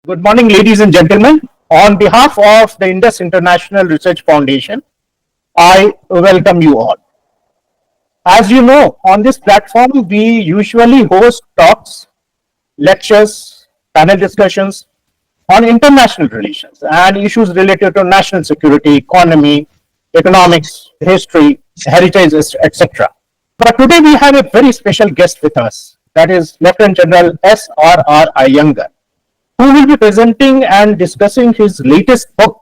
Good morning, ladies and gentlemen. On behalf of the Indus International Research Foundation, I welcome you all. As you know, on this platform, we usually host talks, lectures, panel discussions on international relations and issues related to national security, economy, economics, history, heritage, etc. But today we have a very special guest with us, that is Lieutenant General SRR Aiyengar, who will be presenting and discussing his latest book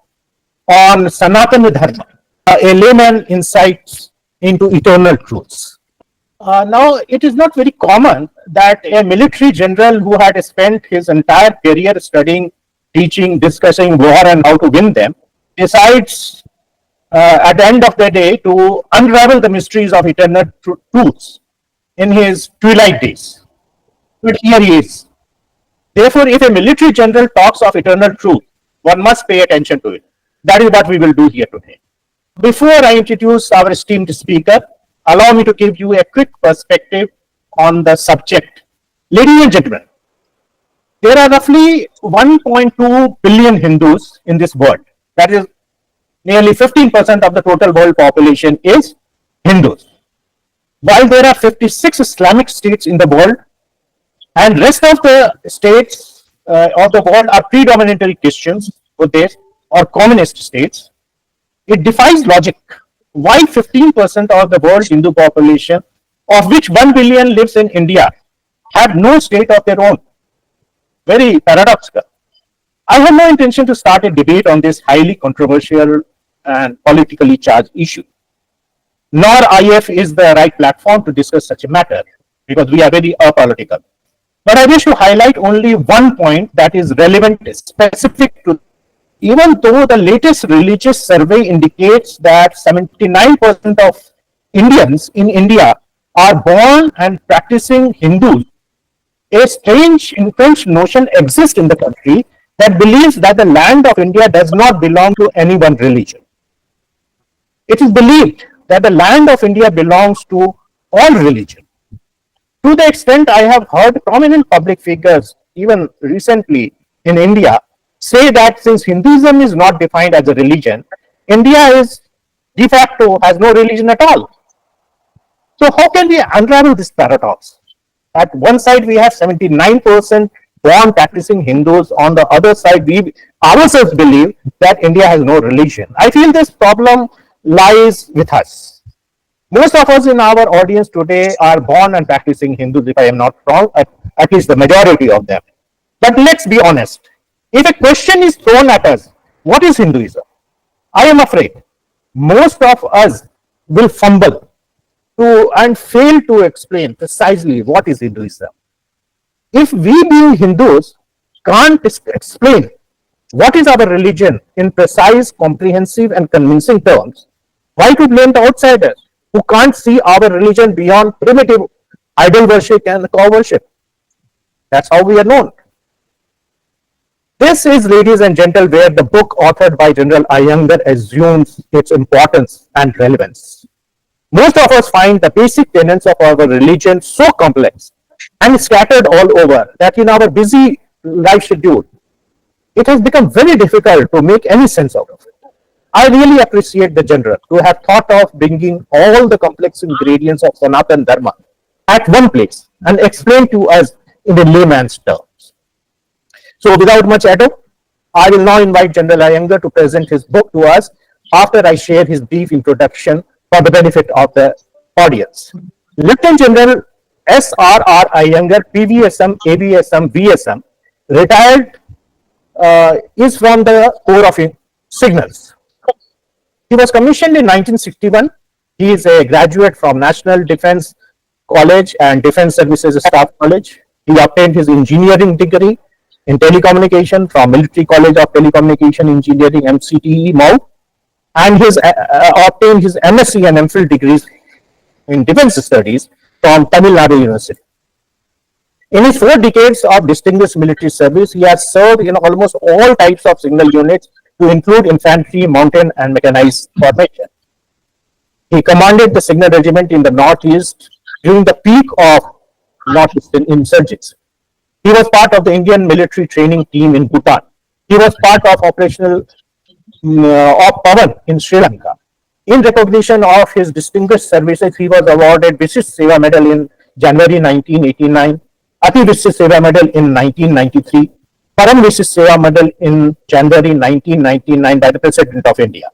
on SANATANA DHARMA, a layman insights into eternal truths. Now, it is not very common that a military general who had spent his entire career studying, teaching, discussing war and how to win them, decides at the end of the day to unravel the mysteries of eternal truths in his twilight days. But here he is. Therefore, if a military general talks of eternal truth, one must pay attention to it. That is what we will do here today. Before I introduce our esteemed speaker, allow me to give you a quick perspective on the subject. Ladies and gentlemen, there are roughly 1.2 billion Hindus in this world. That is nearly 15% of the total world population is Hindus. While there are 56 Islamic states in the world, and rest of the states of the world are predominantly Christians, Buddhist, or communist states, it defies logic why 15% of the world's Hindu population, of which 1 billion lives in India, have no state of their own. Very paradoxical. I have no intention to start a debate on this highly controversial and politically charged issue. Nor IF is the right platform to discuss such a matter, because we are very apolitical. But I wish to highlight only one point that is relevant, specific to, even though the latest religious survey indicates that 79% of Indians in India are born and practicing Hindus, a strange entrenched notion exists in the country that believes that the land of India does not belong to any one religion. It is believed that the land of India belongs to all religions. To the extent I have heard prominent public figures, even recently in India, say that since Hinduism is not defined as a religion, India is de facto has no religion at all. So how can we unravel this paradox? At one side we have 79% born practicing Hindus, on the other side we ourselves believe that India has no religion. I feel this problem lies with us. Most of us in our audience today are born and practicing Hindus, if I am not wrong, at least the majority of them. But let's be honest. If a question is thrown at us, what is Hinduism? I am afraid most of us will fumble and fail to explain precisely what is Hinduism. If we being Hindus can't explain what is our religion in precise, comprehensive and convincing terms, why to blame the outsiders who can't see our religion beyond primitive idol worship and cow worship? That's how we are known. This is, ladies and gentlemen, where the book authored by General Aiyengar assumes its importance and relevance. Most of us find the basic tenets of our religion so complex and scattered all over that in our busy life schedule, it has become very difficult to make any sense out of it. I really appreciate the general who have thought of bringing all the complex ingredients of Sanatana Dharma at one place and explain to us in a layman's terms. So without much ado, I will now invite General Aiyengar to present his book to us after I share his brief introduction for the benefit of the audience. Lieutenant General SRR Aiyengar, PVSM, AVSM, VSM, retired, is from the Corps of Signals. He was commissioned in 1961. He is a graduate from National Defense College and Defense Services Staff College. He obtained his engineering degree in telecommunication from Military College of Telecommunication Engineering, MCTE, MAU, and obtained his MSc and MPhil degrees in Defense Studies from Tamil Nadu University. In his 4 decades of distinguished military service, he has served in almost all types of signal units to include infantry, mountain, and mechanized formation. He commanded the signal regiment in the Northeast during the peak of Northeastern insurgency. He was part of the Indian military training team in Bhutan. He was part of operational of Pawan in Sri Lanka. In recognition of his distinguished services, he was awarded Vishish Seva Medal in January 1989, Ati Vishish Seva Medal in 1993, Param Vishish Seva Medal in January 1999 by the President of India.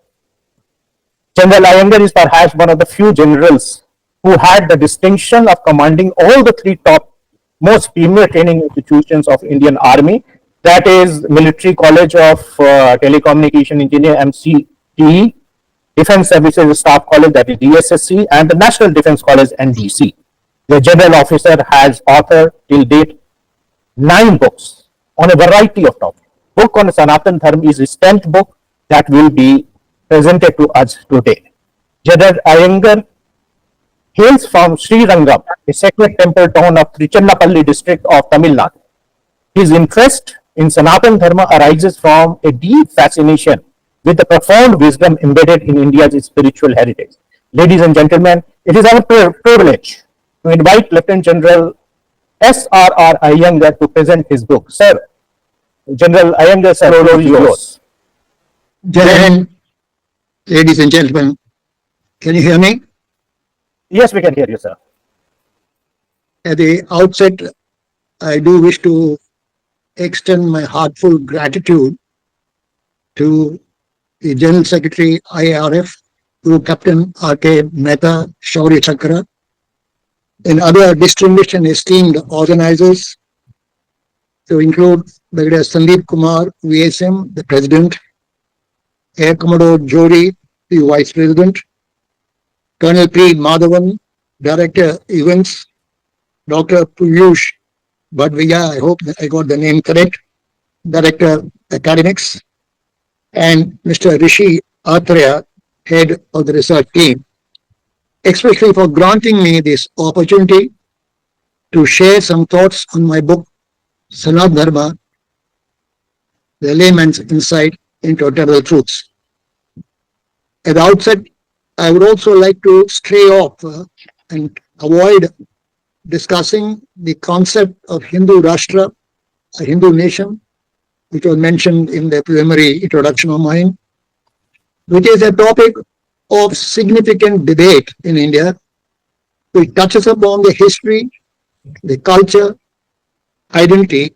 General Aiyengar is perhaps one of the few generals who had the distinction of commanding all the three top most premier training institutions of Indian Army, that is Military College of Telecommunication Engineer MCTE, Defense Services Staff College, that is DSSC, and the National Defense College NDC. The general officer has authored till date 9 books on a variety of topics. Book on Sanatan Dharma is his 10th book that will be presented to us today. General Aiyengar hails from Sri Rangam, a sacred temple town of Trichannapalli district of Tamil Nadu. His interest in Sanatan Dharma arises from a deep fascination with the profound wisdom embedded in India's spiritual heritage. Ladies and gentlemen, it is our privilege to invite Lieutenant General SRR Aiyengar to present his book. Sir, General Aiyengar, sir, floor is yours. Jai, ladies and gentlemen, can you hear me? Yes, we can hear you, sir. At the outset, I do wish to extend my heartfelt gratitude to the General Secretary IRF, Group Captain R.K. Mehta, Shaurya Chakra, and other distinguished and esteemed organizers, to include Brigadier Sandeep Kumar, VSM, the President, Air Commodore Jodi, the Vice President, Colonel P. Madhavan, Director Events, Dr. Piyush Badviya, I hope I got the name correct, Director Academics, and Mr. Rishi Atreya, Head of the Research Team, especially for granting me this opportunity to share some thoughts on my book, Sanat Dharma, The Layman's Insight into Eternal Truths. At the outset, I would also like to stray off and avoid discussing the concept of Hindu Rashtra, a Hindu nation, which was mentioned in the preliminary introduction of mine, which is a topic of significant debate in India, which touches upon the history, the culture, identity,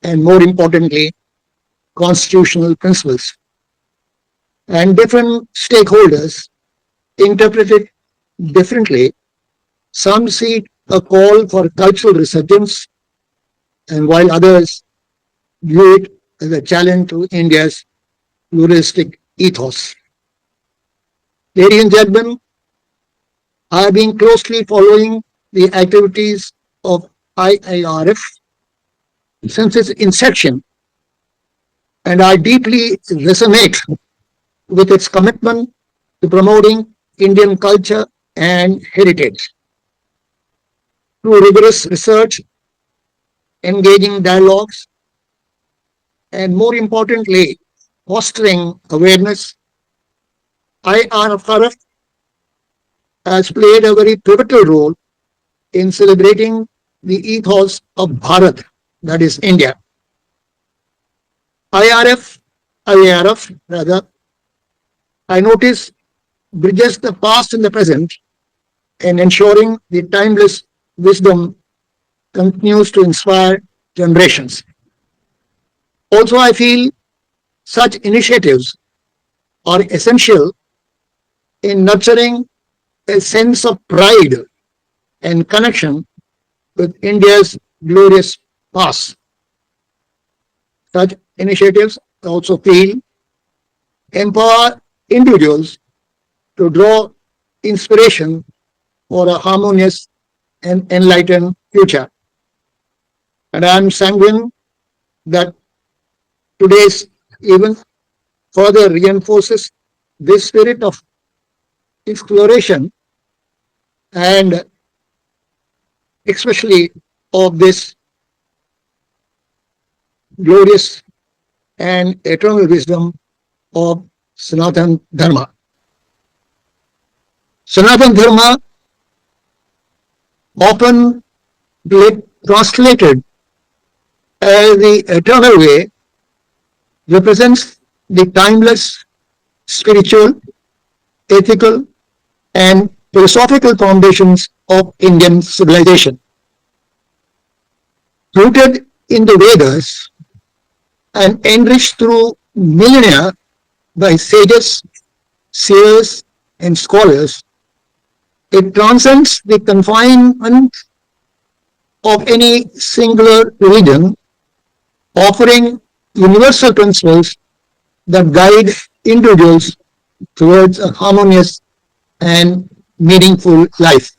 and more importantly, constitutional principles. And different stakeholders interpret it differently. Some see a call for cultural resurgence, and while others view it as a challenge to India's pluralistic ethos. Ladies and gentlemen, I have been closely following the activities of IIRF since its inception, and I deeply resonate with its commitment to promoting Indian culture and heritage. Through rigorous research, engaging dialogues, and more importantly, fostering awareness, IIRF has played a very pivotal role in celebrating the ethos of Bharat, that is India. IIRF rather, I notice bridges the past and the present and ensuring the timeless wisdom continues to inspire generations. Also, I feel such initiatives are essential in nurturing a sense of pride and connection with India's glorious past. Such initiatives also feel empower individuals to draw inspiration for a harmonious and enlightened future. And I am sanguine that today's event further reinforces this spirit of exploration and especially of this glorious and eternal wisdom of Sanatan Dharma. Sanatan Dharma often translated as the eternal way represents the timeless spiritual, ethical, and philosophical foundations of Indian civilization. Rooted in the Vedas and enriched through millennia by sages, seers, and scholars, it transcends the confinement of any singular religion, offering universal principles that guide individuals towards a harmonious and meaningful life.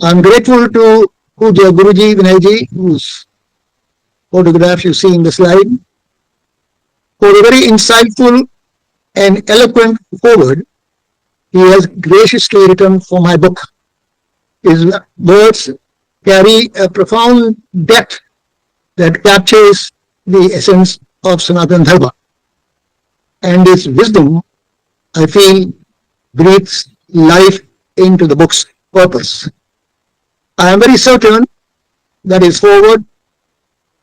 I'm grateful to Puja Guruji Vinayji, whose photograph you see in the slide, for a very insightful and eloquent foreword he has graciously written for my book. His words carry a profound depth that captures the essence of Sanatana Dharma. And his wisdom, I feel, breathes life into the book's purpose. I am very certain that his foreword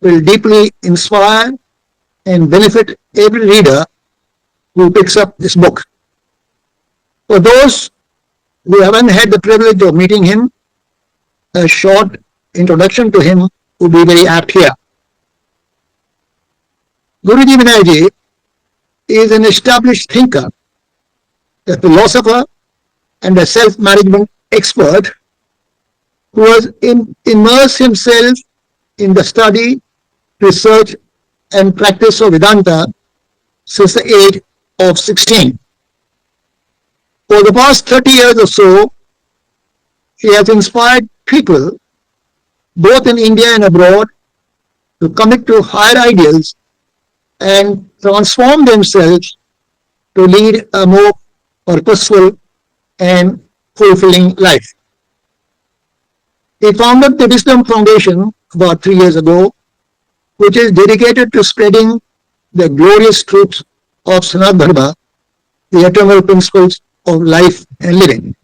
will deeply inspire and benefit every reader who picks up this book. For those who haven't had the privilege of meeting him, a short introduction to him would be very apt here. Guruji Vinayji is an established thinker, a philosopher, and a self-management expert who has immersed himself in the study, research, and practice of Vedanta since the age of 16. For the past 30 years or so, he has inspired people, both in India and abroad, to commit to higher ideals and transform themselves to lead a more purposeful and fulfilling life. He founded the Wisdom Foundation about 3 years ago, which is dedicated to spreading the glorious truths of Sanatana Dharma, the eternal principles of life and living.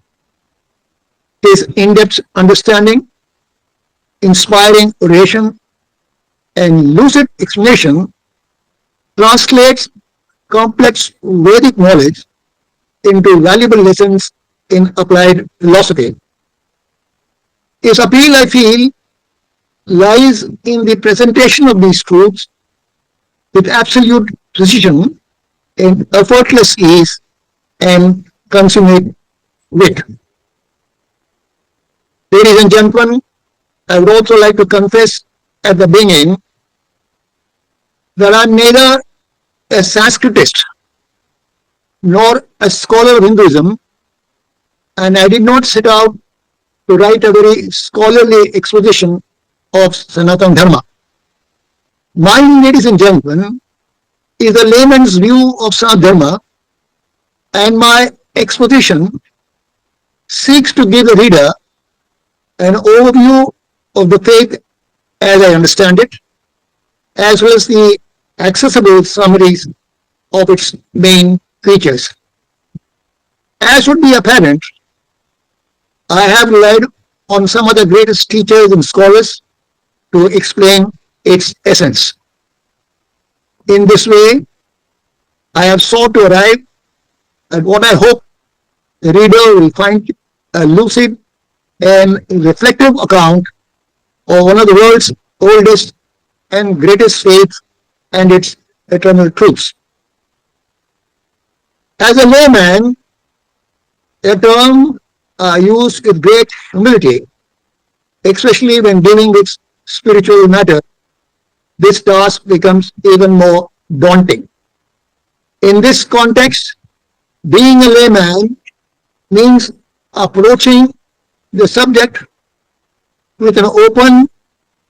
His in-depth understanding, inspiring oration, and lucid explanation translates complex Vedic knowledge into valuable lessons in applied philosophy. His appeal, I feel, lies in the presentation of these truths with absolute precision and effortless ease and consummate wit. Ladies and gentlemen, I would also like to confess at the beginning that I'm neither a Sanskritist nor a scholar of Hinduism, and I did not set out to write a very scholarly exposition of Sanatana Dharma. Mine, ladies and gentlemen, is a layman's view of Sanatana Dharma, and my exposition seeks to give the reader an overview of the faith as I understand it, as well as the accessible summaries of its main features. As would be apparent, I have relied on some of the greatest teachers and scholars to explain its essence. In this way, I have sought to arrive at what I hope the reader will find a lucid and reflective account of one of the world's oldest and greatest faiths and its eternal truths. As a layman, a term used with great humility, especially when dealing with spiritual matter, this task becomes even more daunting. In this context, being a layman means approaching the subject with an open,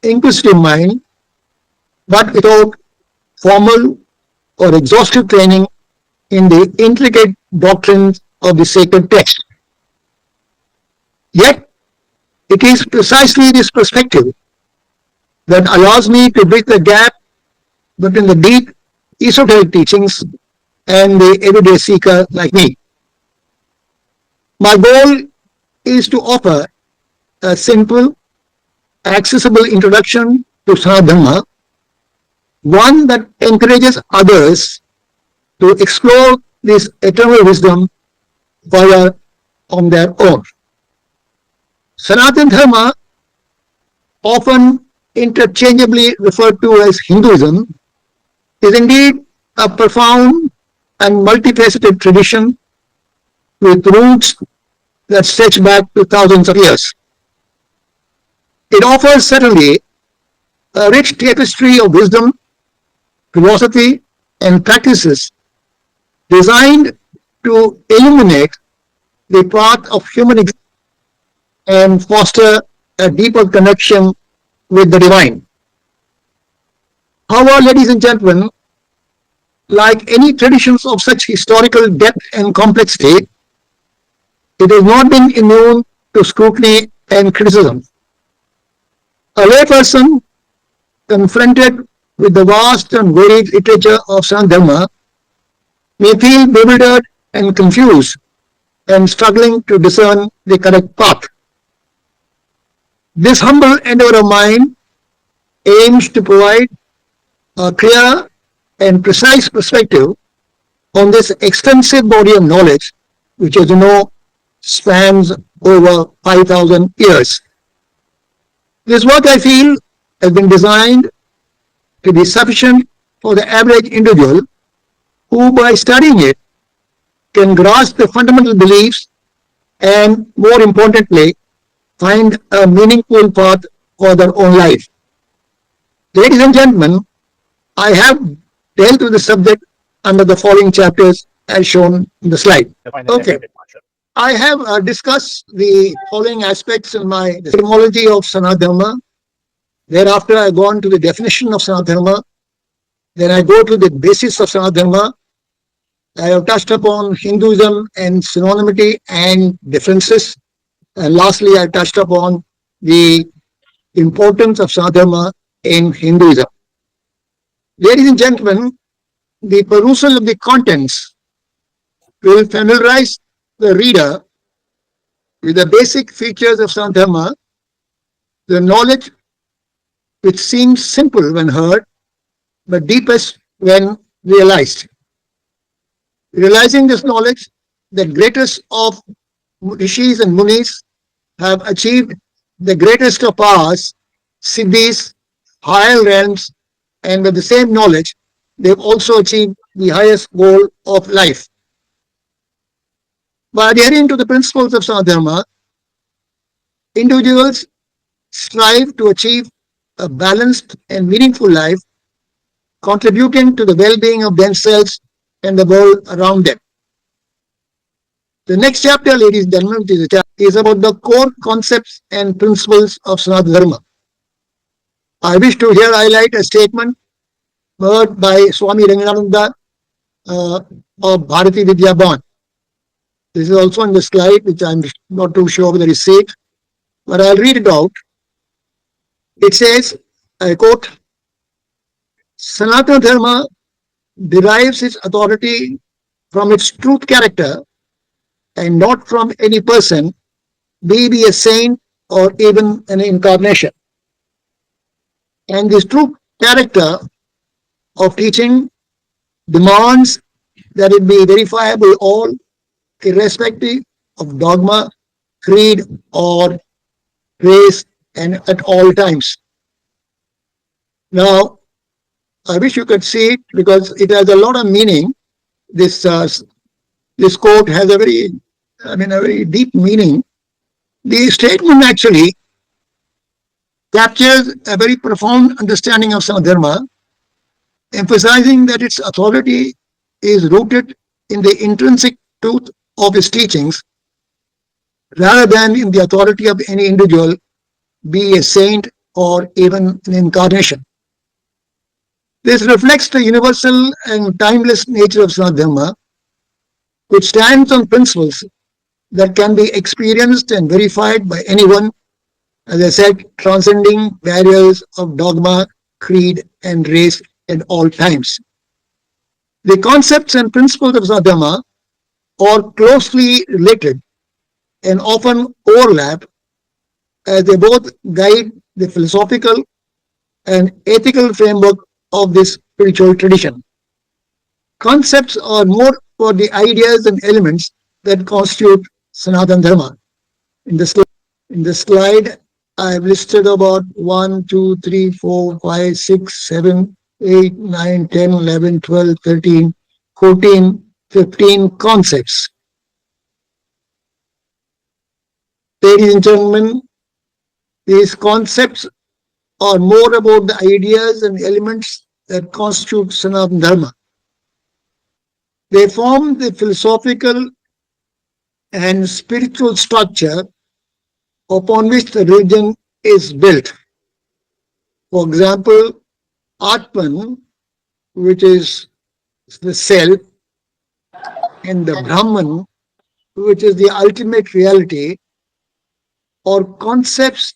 inquisitive mind, but without formal or exhaustive training in the intricate doctrines of the sacred text. Yet, it is precisely this perspective that allows me to bridge the gap between the deep esoteric teachings and the everyday seeker like me. My goal is to offer a simple, accessible introduction to Sanatana, one that encourages others to explore this eternal wisdom further on their own. Sanatana Dharma, often interchangeably referred to as Hinduism, is indeed a profound and multifaceted tradition with roots that stretch back to thousands of years. It offers certainly a rich tapestry of wisdom, philosophy, and practices designed to illuminate the path of human existence and foster a deeper connection with the divine. However, ladies and gentlemen, like any traditions of such historical depth and complexity, it has not been immune to scrutiny and criticism. A layperson confronted with the vast and varied literature of Sanatana may feel bewildered and confused and struggling to discern the correct path. This humble endeavor of mine aims to provide a clear and precise perspective on this extensive body of knowledge, which, as you know, spans over 5,000 years. This work, I feel, has been designed to be sufficient for the average individual who, by studying it, can grasp the fundamental beliefs and, more importantly, find a meaningful path for their own life. Ladies and gentlemen, I have dealt with the subject under the following chapters as shown in the slide. Okay. I have discussed the following aspects in my etymology of Sanatana. Thereafter, I go on to the definition of Sanatana. Then I go to the basis of Sanatana. I have touched upon Hinduism and synonymity and differences. And lastly, I touched upon the importance of Sanatana in Hinduism. Ladies and gentlemen, the perusal of the contents will familiarize the reader with the basic features of Sanatana, the knowledge which seems simple when heard, but deepest when realized. Realizing this knowledge, the greatest of rishis and munis have achieved the greatest of powers, siddhis, higher realms, and with the same knowledge, they've also achieved the highest goal of life. By adhering to the principles of Sanatana, individuals strive to achieve a balanced and meaningful life, contributing to the well-being of themselves and the world around them. The next chapter, ladies and gentlemen, is about the core concepts and principles of Sanatana Dharma. I wish to here highlight a statement heard by Swami Ranganatha of Bharati Vidya Bhavan. This is also on the slide, which I'm not too sure whether you see it, but I'll read it out. It says, I quote, Sanatana Dharma derives its authority from its truth character and not from any person, be he a saint or even an incarnation. And this true character of teaching demands that it be verifiable all, irrespective of dogma, creed, or race, and at all times. Now, I wish you could see it because it has a lot of meaning. This quote has a very deep meaning. The statement actually captures a very profound understanding of Sanatana Dharma, emphasizing that its authority is rooted in the intrinsic truth of its teachings rather than in the authority of any individual, be a saint or even an incarnation. This reflects the universal and timeless nature of Sanatana Dharma, which stands on principles that can be experienced and verified by anyone, as I said, transcending barriers of dogma, creed, and race at all times. The concepts and principles of Sanatana Dharma are closely related and often overlap as they both guide the philosophical and ethical framework of this spiritual tradition. Concepts are more for the ideas and elements that constitute Sanatana Dharma. In the slide, I have listed about 1, 2, 3, 4, 5, 6, 7, 8, 9, 10, 11, 12, 13, 14, 15 concepts. Ladies and gentlemen, these concepts are more about the ideas and elements that constitute Sanatana Dharma. They form the philosophical and spiritual structure upon which the religion is built. For example, Atman, which is the self, and the Brahman, which is the ultimate reality, are concepts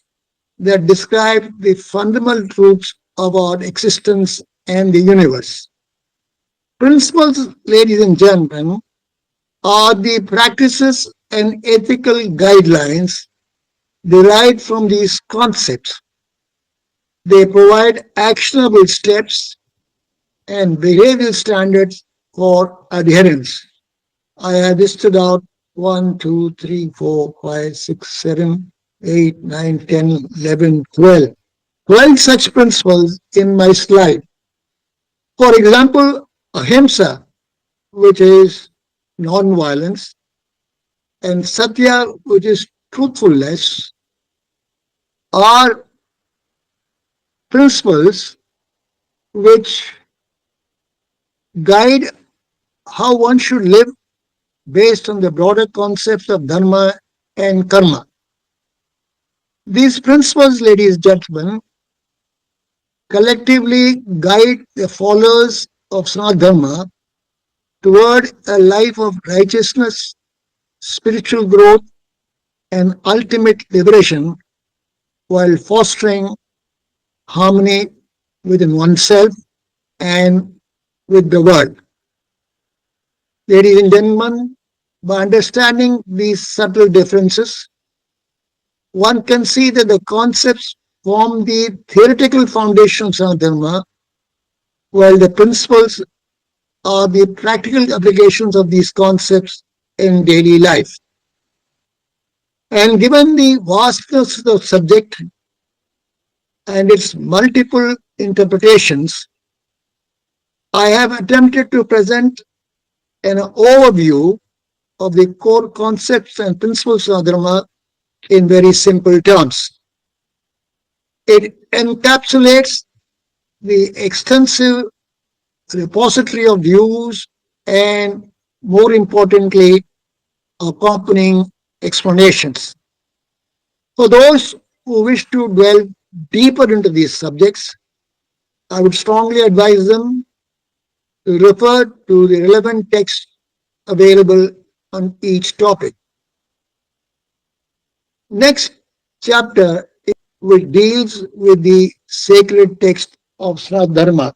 that describe the fundamental truths of our existence and the universe. Principles, ladies and gentlemen, are the practices and ethical guidelines derived from these concepts. They provide actionable steps and behavioral standards for adherence. I have listed out 1, 2, 3, 4, 5, 6, 7, 8, 9, 10, 11, 12. 12 such principles in my slide. For example, ahimsa, which is non-violence, and satya, which is truthfulness, are principles which guide how one should live based on the broader concepts of dharma and karma. These principles, ladies and gentlemen, collectively guide the followers of Sanatana Dharma toward a life of righteousness, spiritual growth, and ultimate liberation while fostering harmony within oneself and with the world. Ladies and gentlemen, by understanding these subtle differences, one can see that the concepts form the theoretical foundations of Dharma, while the principles are the practical applications of these concepts in daily life. And given the vastness of the subject and its multiple interpretations, I have attempted to present an overview of the core concepts and principles of Dharma in very simple terms. It encapsulates the extensive repository of views and, more importantly, accompanying explanations. For those who wish to delve deeper into these subjects, I would strongly advise them to refer to the relevant text available on each topic. Next chapter, which deals with the sacred text of Sanatana Dharma.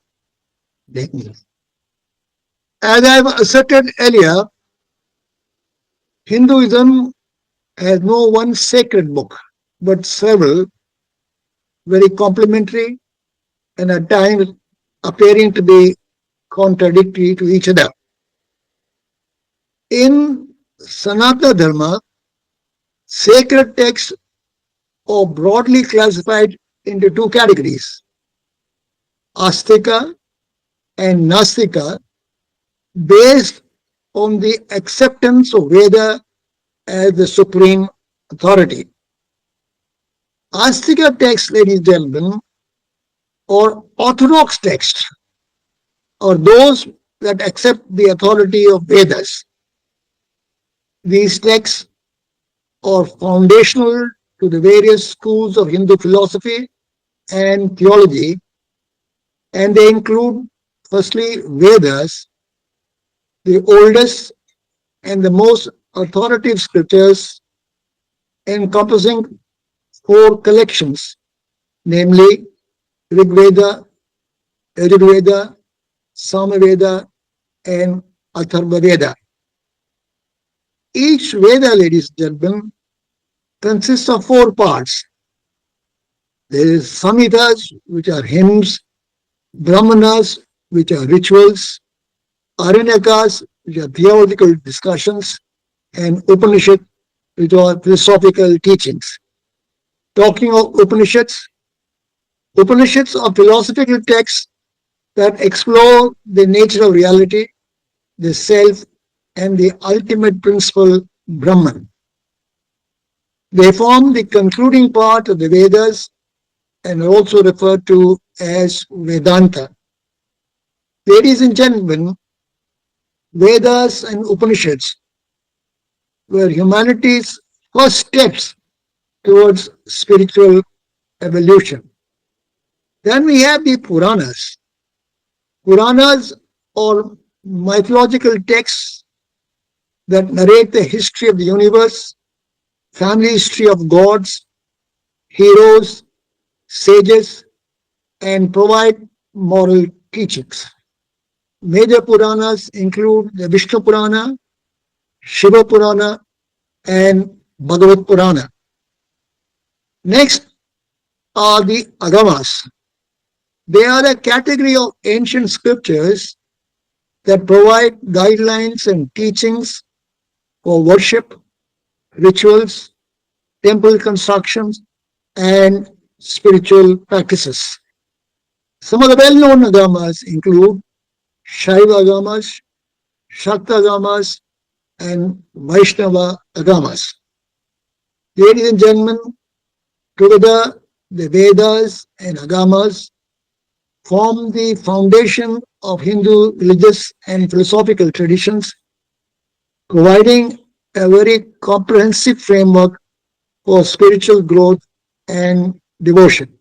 As I have asserted earlier, Hinduism has no one sacred book, but several very complementary and at times appearing to be contradictory to each other. In Sanatana Dharma, sacred texts are broadly classified into two categories, Astika and Nastika, based on the acceptance of Veda as the supreme authority. Astika texts, ladies and gentlemen, or orthodox texts, or those that accept the authority of Vedas. These texts are foundational to the various schools of Hindu philosophy and theology, and they include, firstly, Vedas, the oldest and the most authoritative scriptures encompassing four collections, namely Rig Veda, Yajurveda, Samaveda, and Atharva Veda. Each Veda, ladies and gentlemen, consists of four parts. There is Samhitas, which are hymns, Brahmanas, which are rituals, Aranyakas, which are theological discussions, and Upanishad, which are philosophical teachings. Talking of Upanishads are philosophical texts that explore the nature of reality, the self, and the ultimate principle, Brahman. They form the concluding part of the Vedas and are also referred to as Vedanta. Ladies and gentlemen, Vedas and Upanishads were humanity's first steps towards spiritual evolution. Then we have the Puranas. Puranas are mythological texts that narrate the history of the universe, family history of gods, heroes, sages, and provide moral teachings. Major Puranas include the Vishnu Purana, Shiva Purana, and Bhagavad Purana. Next are the Agamas. They are a category of ancient scriptures that provide guidelines and teachings for worship, rituals, temple constructions, and spiritual practices. Some of the well-known agamas include Shaiva agamas, Shakta agamas, and Vaishnava agamas. Ladies and gentlemen, together the Vedas and agamas form the foundation of Hindu religious and philosophical traditions, providing a very comprehensive framework for spiritual growth and devotion.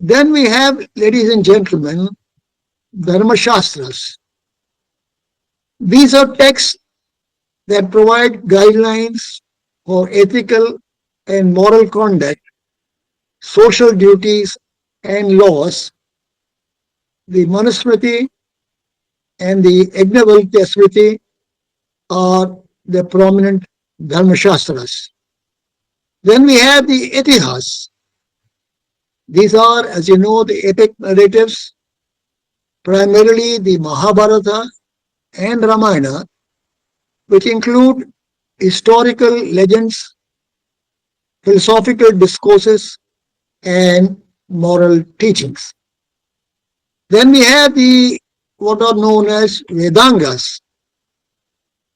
Then we have, ladies and gentlemen, Dharma Shastras. These are texts that provide guidelines for ethical and moral conduct, social duties, and laws. The Manusmriti and the Yajnavalkya Smriti are the prominent Dharma Shastras. Then we have the Itihas. These are, as you know, the epic narratives, primarily the Mahabharata and Ramayana, which include historical legends, philosophical discourses, and moral teachings. Then we have the what are known as Vedangas.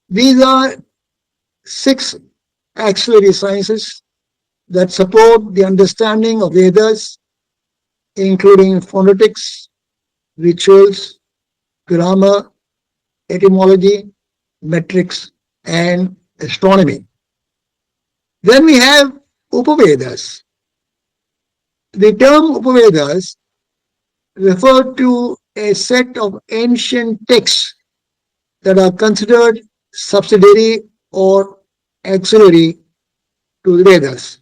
These are 6 auxiliary sciences that support the understanding of Vedas, including phonetics, rituals, grammar, etymology, metrics, and astronomy. Then we have Upavedas. The term Upavedas referred to a set of ancient texts that are considered subsidiary or auxiliary to the Vedas.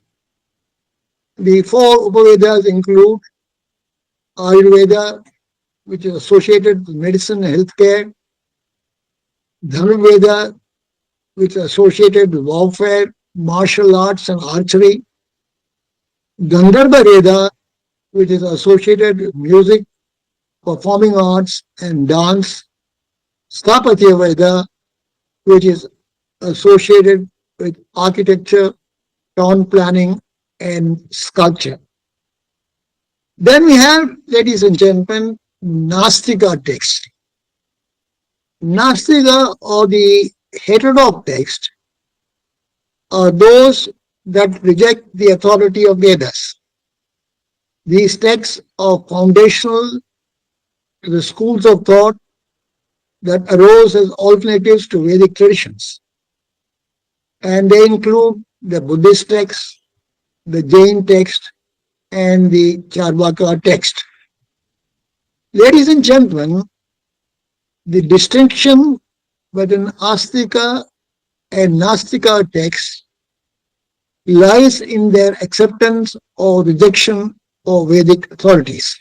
The 4 Upavedas include Ayurveda, which is associated with medicine and healthcare, Dharmaveda, which is associated with warfare, martial arts, and archery, Gandharva Veda, which is associated with music, performing arts, and dance, Sthapatya Veda, which is associated with architecture, town planning, and sculpture. Then we have, ladies and gentlemen, Nastika text. Nastika, or the heterodox text, are those that reject the authority of Vedas. These texts are foundational to the schools of thought that arose as alternatives to Vedic traditions. And they include the Buddhist text, the Jain text, and the Charvaka text. Ladies and gentlemen, the distinction between Astika and Nastika texts lies in their acceptance or rejection of Vedic authorities.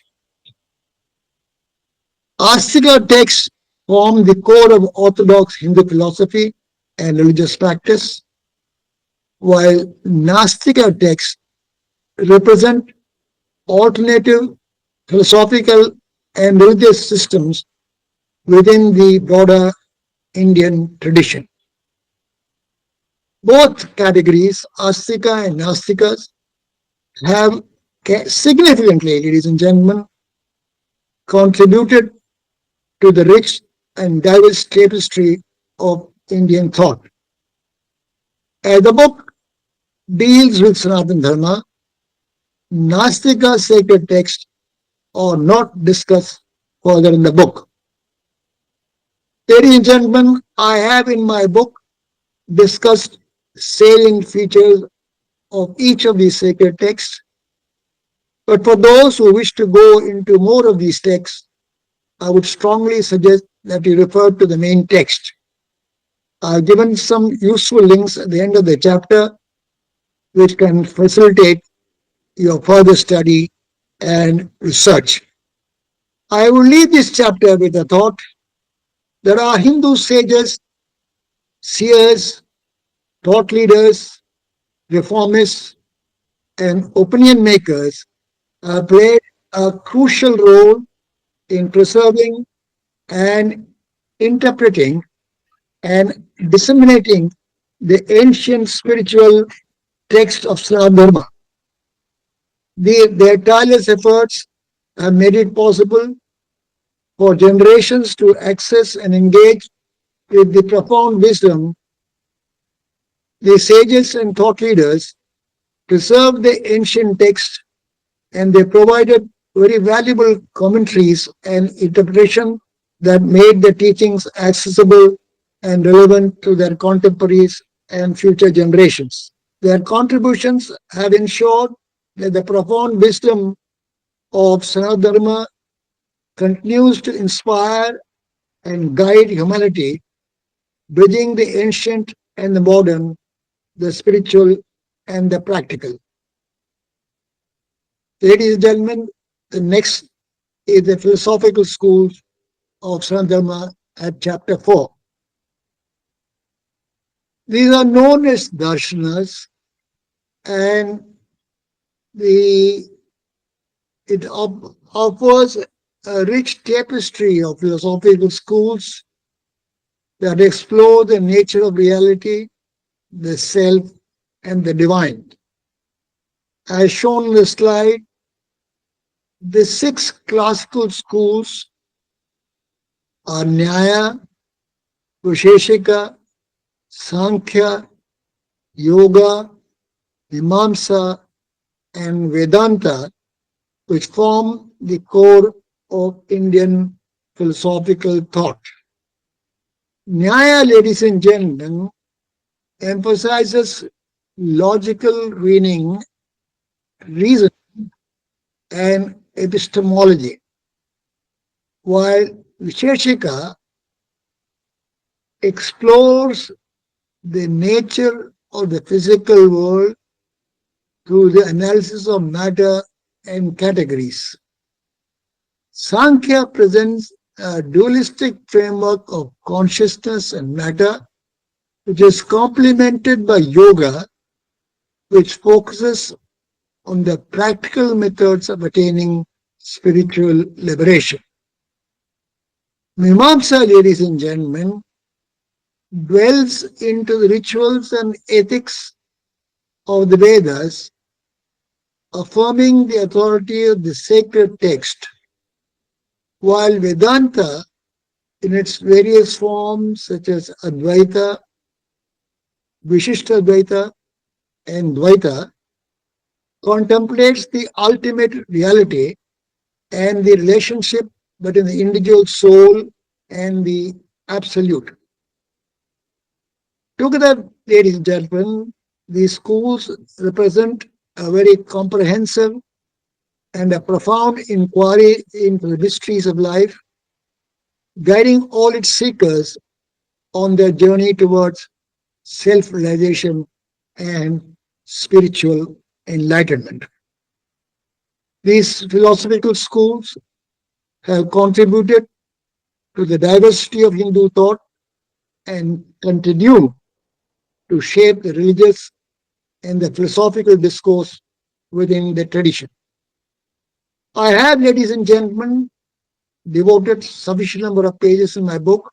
Astika texts form the core of orthodox Hindu philosophy and religious practice, while Nastika texts represent alternative philosophical and religious systems within the broader Indian tradition. Both categories, Astika and Nastikas, have significantly, ladies and gentlemen, contributed to the rich and diverse tapestry of Indian thought. As the book deals with Sanatana Dharma, Nastika sacred texts are not discussed further in the book. Ladies and gentlemen, I have in my book discussed salient features of each of these sacred texts. But for those who wish to go into more of these texts, I would strongly suggest that you refer to the main text. I've given some useful links at the end of the chapter which can facilitate your further study and research. I will leave this chapter with a thought. There are Hindu sages, seers, thought leaders, reformists, and opinion makers have played a crucial role in preserving and interpreting and disseminating the ancient spiritual text of Sanatana Dharma. Their tireless efforts have made it possible for generations to access and engage with the profound wisdom. The sages and thought leaders preserved the ancient text, and they provided very valuable commentaries and interpretation that made the teachings accessible and relevant to their contemporaries and future generations. Their contributions have ensured that the profound wisdom of Sanatana Dharma continues to inspire and guide humanity, bridging the ancient and the modern, the spiritual and the practical. Ladies and gentlemen, the next is the philosophical schools of Sanatana Dharma at chapter 4. These are known as darshanas, and it offers a rich tapestry of philosophical schools that explore the nature of reality, the self, and the divine. As shown in the slide, the 6 classical schools are Nyaya, Vaisheshika, Sankhya, Yoga, Mimamsa, and Vedanta, which form the core of Indian philosophical thought. Nyaya, ladies and gentlemen, emphasizes logical reasoning and epistemology, while Visheshika explores the nature of the physical world through the analysis of matter and categories. Sankhya presents a dualistic framework of consciousness and matter, which is complemented by yoga, which focuses on the practical methods of attaining spiritual liberation. Mimamsa, ladies and gentlemen, dwells into the rituals and ethics of the Vedas, affirming the authority of the sacred text, while Vedanta, in its various forms such as Advaita, Vishishtadvaita, and Dvaita, contemplates the ultimate reality and the relationship between the individual soul and the absolute. Together, ladies and gentlemen, these schools represent a very comprehensive and a profound inquiry into the mysteries of life, guiding all its seekers on their journey towards self-realization and spiritual enlightenment. These philosophical schools have contributed to the diversity of Hindu thought and continue to shape the religious and the philosophical discourse within the tradition. I have, ladies and gentlemen, devoted sufficient number of pages in my book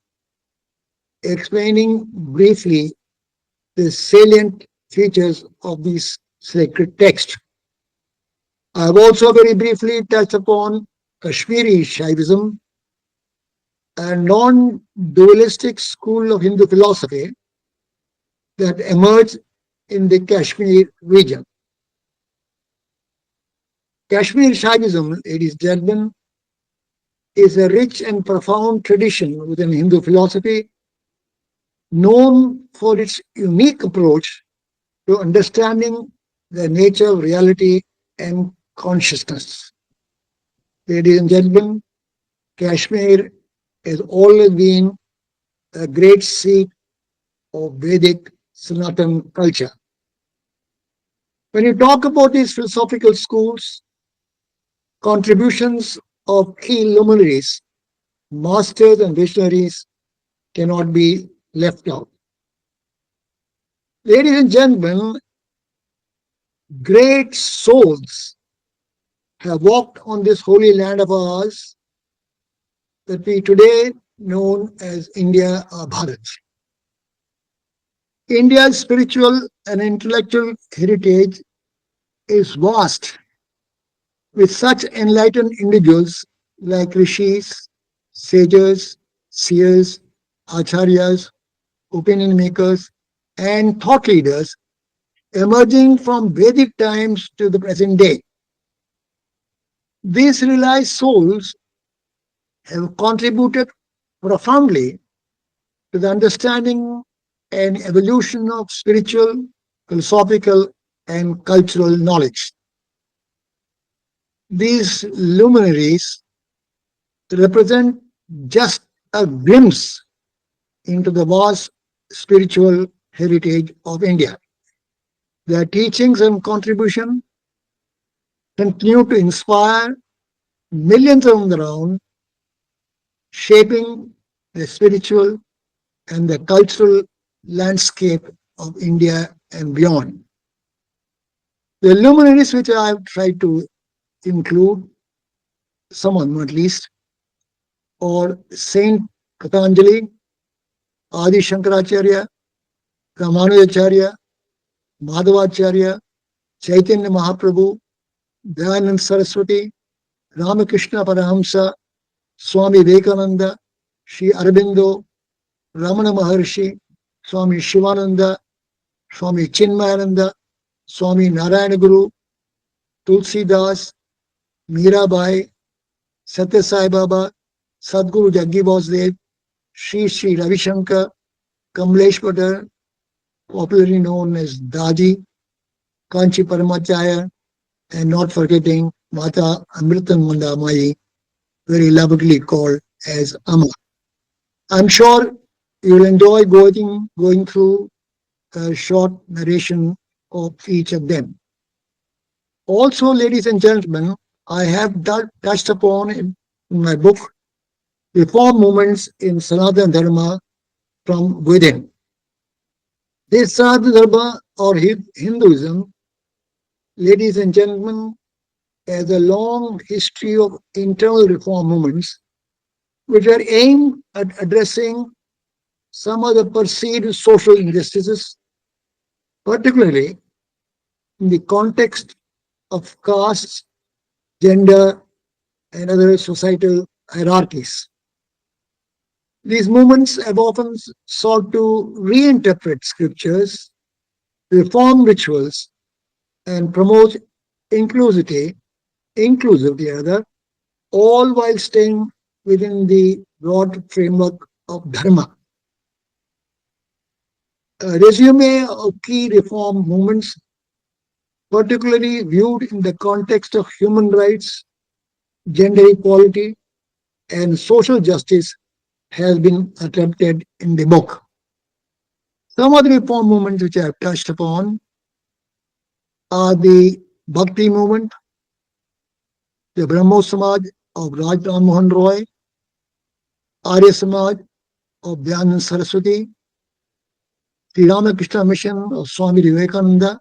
explaining briefly the salient features of these sacred texts. I have also very briefly touched upon Kashmiri Shaivism, a non-dualistic school of Hindu philosophy that emerged in the Kashmir region. Kashmir Shaivism, ladies and gentlemen, is a rich and profound tradition within Hindu philosophy, known for its unique approach to understanding the nature of reality and consciousness. Ladies and gentlemen, Kashmir has always been a great seat of Vedic Sanatan culture. When you talk about these philosophical schools, contributions of key luminaries, masters, and visionaries cannot be left out. Ladies and gentlemen, great souls have walked on this holy land of ours that we today known as India or Bharat. India's spiritual and intellectual heritage is vast, with such enlightened individuals like rishis, sages, seers, acharyas, opinion makers, and thought leaders emerging from Vedic times to the present day. These realized souls have contributed profoundly to the understanding and evolution of spiritual, philosophical, and cultural knowledge. These luminaries represent just a glimpse into the vast spiritual heritage of India. Their teachings and contribution continue to inspire millions around the world, shaping the spiritual and the cultural landscape of India and beyond. The luminaries which I have tried to include, some of them at least, or Saint Patanjali, Adi Shankaracharya, Ramanujacharya, Madhavacharya, Chaitanya Mahaprabhu, Dayanand Saraswati, Ramakrishna Paramahamsa, Swami Vivekananda, Sri Aurobindo, Ramana Maharshi, Swami Shivananda, Swami Chinmayananda, Swami Narayana Guru, Tulsi Das, Mirabai, Satya Sai Baba, Sadguru Jaggi Bosdev, Sri Ravi Shankar, Kamlesh Patel, popularly known as Daji, Kanchi Paramachaya, and not forgetting Mata Amritananda Mai, very lovingly called as Amma. I'm sure you'll enjoy going through a short narration of each of them. Also, ladies and gentlemen, I have touched upon in my book reform movements in Sanatana Dharma from within. This Sanatana Dharma or Hinduism, ladies and gentlemen, has a long history of internal reform movements which are aimed at addressing some of the perceived social injustices, particularly in the context of caste, gender, and other societal hierarchies. These movements have often sought to reinterpret scriptures, reform rituals, and promote inclusivity, rather, all while staying within the broad framework of dharma. A resume of key reform movements, particularly viewed in the context of human rights, gender equality, and social justice, has been attempted in the book. Some of the reform movements which I have touched upon are the Bhakti movement, the Brahmo Samaj of Raj Ram Mohan Roy, Arya Samaj of Dayanand Saraswati, the Ramakrishna Mission of Swami Vivekananda,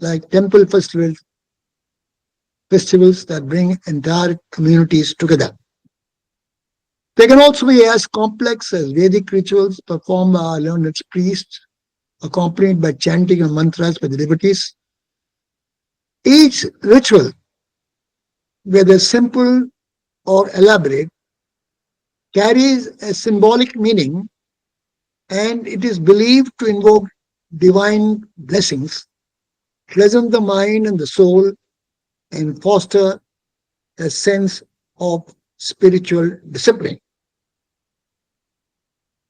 like temple festivals that bring entire communities together. They can also be as complex as Vedic rituals performed by learned priests, accompanied by chanting and mantras by the devotees. Each ritual, whether simple or elaborate, carries a symbolic meaning, and it is believed to invoke divine blessings, pleasant the mind and the soul, and foster a sense of spiritual discipline.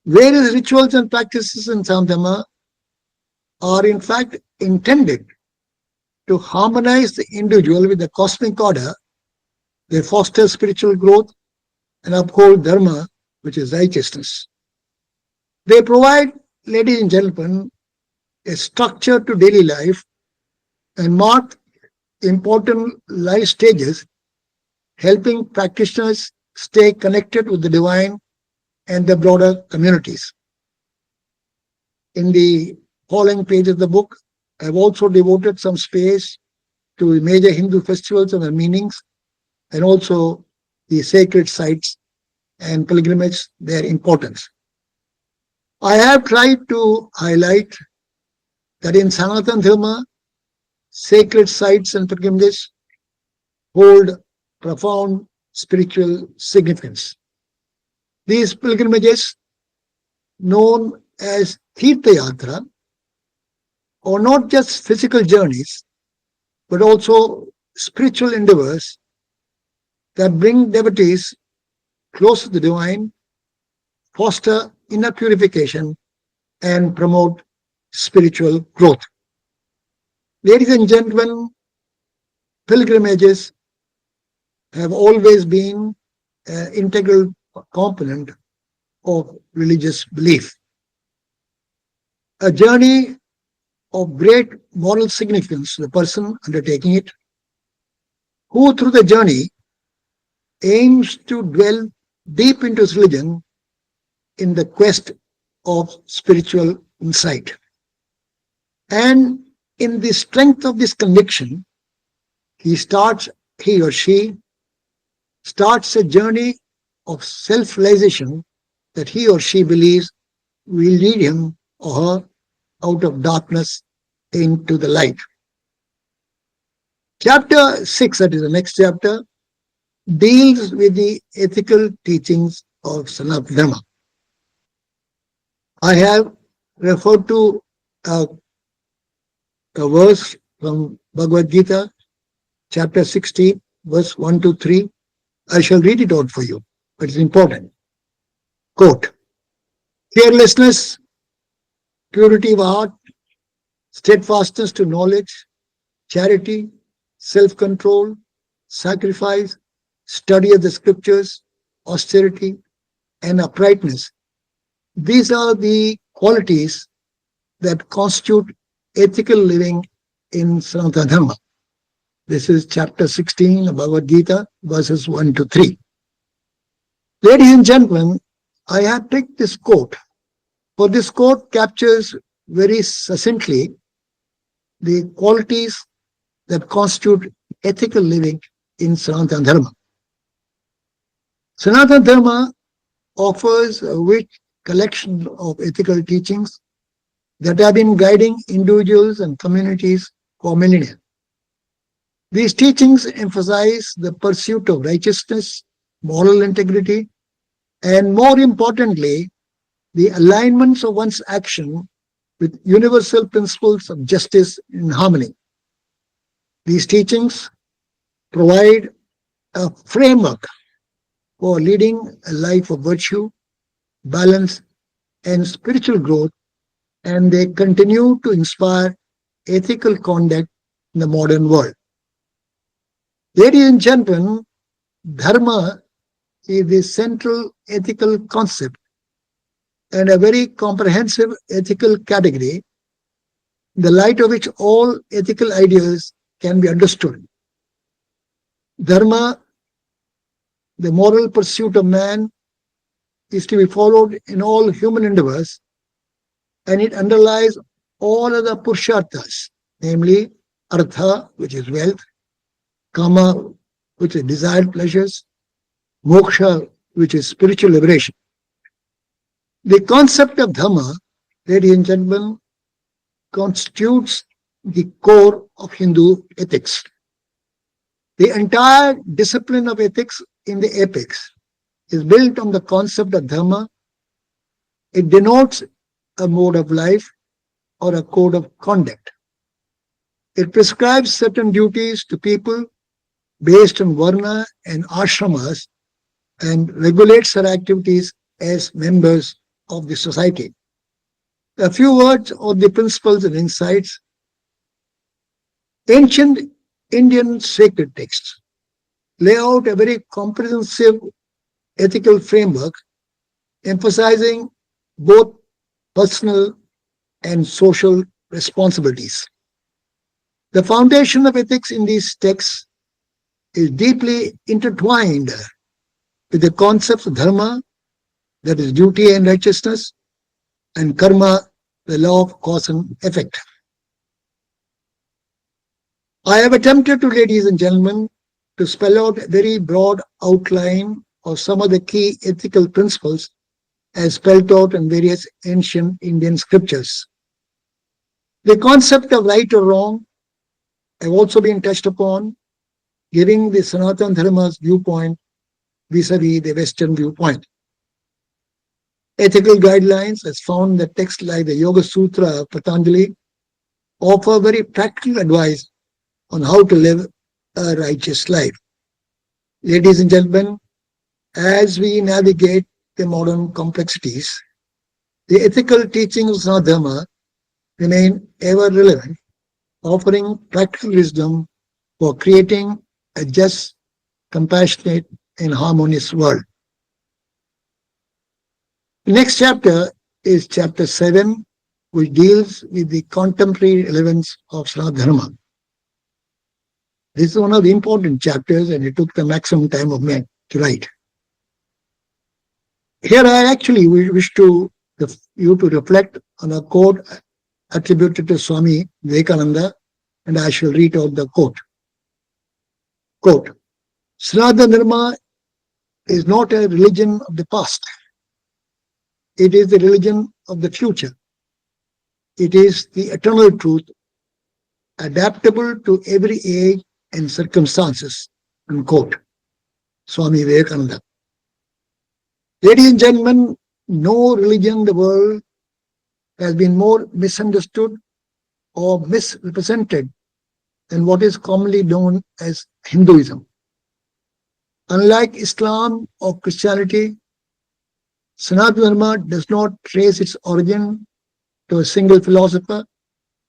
Various rituals and practices in Sanatana are in fact intended to harmonize the individual with the cosmic order. They foster spiritual growth and uphold dharma, which is righteousness. They provide, ladies and gentlemen, a structure to daily life and mark important life stages, helping practitioners stay connected with the divine and the broader communities. In the following pages of the book, I've also devoted some space to major Hindu festivals and their meanings, and also the sacred sites and pilgrimage, their importance. I have tried to highlight that in Sanatana Dharma, sacred sites and pilgrimages hold profound spiritual significance. These pilgrimages, known as Tirtha Yatra, are not just physical journeys, but also spiritual endeavors that bring devotees close to the divine, foster inner purification, and promote spiritual growth. Ladies and gentlemen, pilgrimages have always been an integral component of religious belief. A journey of great moral significance to the person undertaking it, who through the journey aims to dwell deep into his religion in the quest of spiritual insight. And in the strength of this conviction, he or she starts a journey of self-realization that he or she believes will lead him or her out of darkness into the light. Chapter 6, that is the next chapter, deals with the ethical teachings of Sanatana Dharma. I have referred to a verse from Bhagavad Gita, chapter 16, verse 1 to 3. I shall read it out for you, but it's important. Quote, fearlessness, purity of heart, steadfastness to knowledge, charity, self-control, sacrifice, study of the scriptures, austerity, and uprightness. These are the qualities that constitute ethical living in Sanatana Dharma. This is chapter 16 of Bhagavad Gita, verses 1 to 3. Ladies and gentlemen, I have picked this quote, for this quote captures very succinctly the qualities that constitute ethical living in Sanatana Dharma. Sanatana Dharma offers a rich collection of ethical teachings that have been guiding individuals and communities for millennia. These teachings emphasize the pursuit of righteousness, moral integrity, and more importantly, the alignments of one's action with universal principles of justice and harmony. These teachings provide a framework for leading a life of virtue, balance, and spiritual growth, and they continue to inspire ethical conduct in the modern world. Ladies and gentlemen, dharma is the central ethical concept and a very comprehensive ethical category, in the light of which all ethical ideas can be understood. Dharma, the moral pursuit of man, is to be followed in all human endeavors, and it underlies all other purusharthas, namely artha, which is wealth, kama, which is desired pleasures, moksha, which is spiritual liberation. The concept of dharma, ladies and gentlemen, constitutes the core of Hindu ethics. The entire discipline of ethics in the apex is built on the concept of dharma. It denotes a mode of life or a code of conduct. It prescribes certain duties to people based on varna and ashramas and regulates their activities as members of the society. A few words on the principles and insights. Ancient Indian sacred texts lay out a very comprehensive ethical framework emphasizing both personal and social responsibilities. The foundation of ethics in these texts is deeply intertwined with the concepts of dharma, that is duty and righteousness, and karma, the law of cause and effect. I have attempted to, ladies and gentlemen, to spell out a very broad outline of some of the key ethical principles as spelled out in various ancient Indian scriptures. The concept of right or wrong have also been touched upon, giving the Sanatana Dharma's viewpoint vis-a-vis the Western viewpoint. Ethical guidelines, as found in the text like the Yoga Sutra of Patanjali, offer very practical advice on how to live a righteous life. Ladies and gentlemen, as we navigate the modern complexities, the ethical teachings of Sanatana Dharma remain ever relevant, offering practical wisdom for creating a just, compassionate, and harmonious world. The next chapter is chapter 7, which deals with the contemporary relevance of Sanatana Dharma. This is one of the important chapters, and it took the maximum time of me to write. Here I actually wish you to reflect on a quote attributed to Swami Vivekananda, and I shall read out the quote. Quote, Sanatana Dharma is not a religion of the past. It is the religion of the future. It is the eternal truth, adaptable to every age and circumstances. Unquote. Swami Vivekananda. Ladies and gentlemen, no religion in the world has been more misunderstood or misrepresented than what is commonly known as Hinduism. Unlike Islam or Christianity, Sanatana Dharma does not trace its origin to a single philosopher,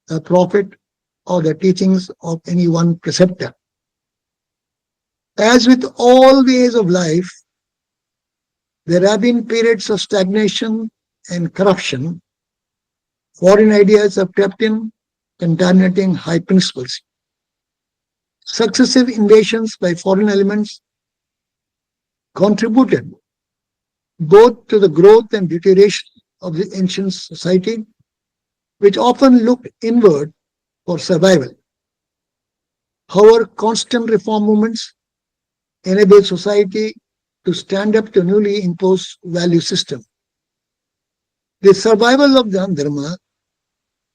a prophet, or the teachings of any one preceptor. As with all ways of life, there have been periods of stagnation and corruption. Foreign ideas have crept in, contaminating high principles. Successive invasions by foreign elements contributed both to the growth and deterioration of the ancient society, which often looked inward for survival. However, constant reform movements enable society to stand up to a newly imposed value system. The survival of the Dharma,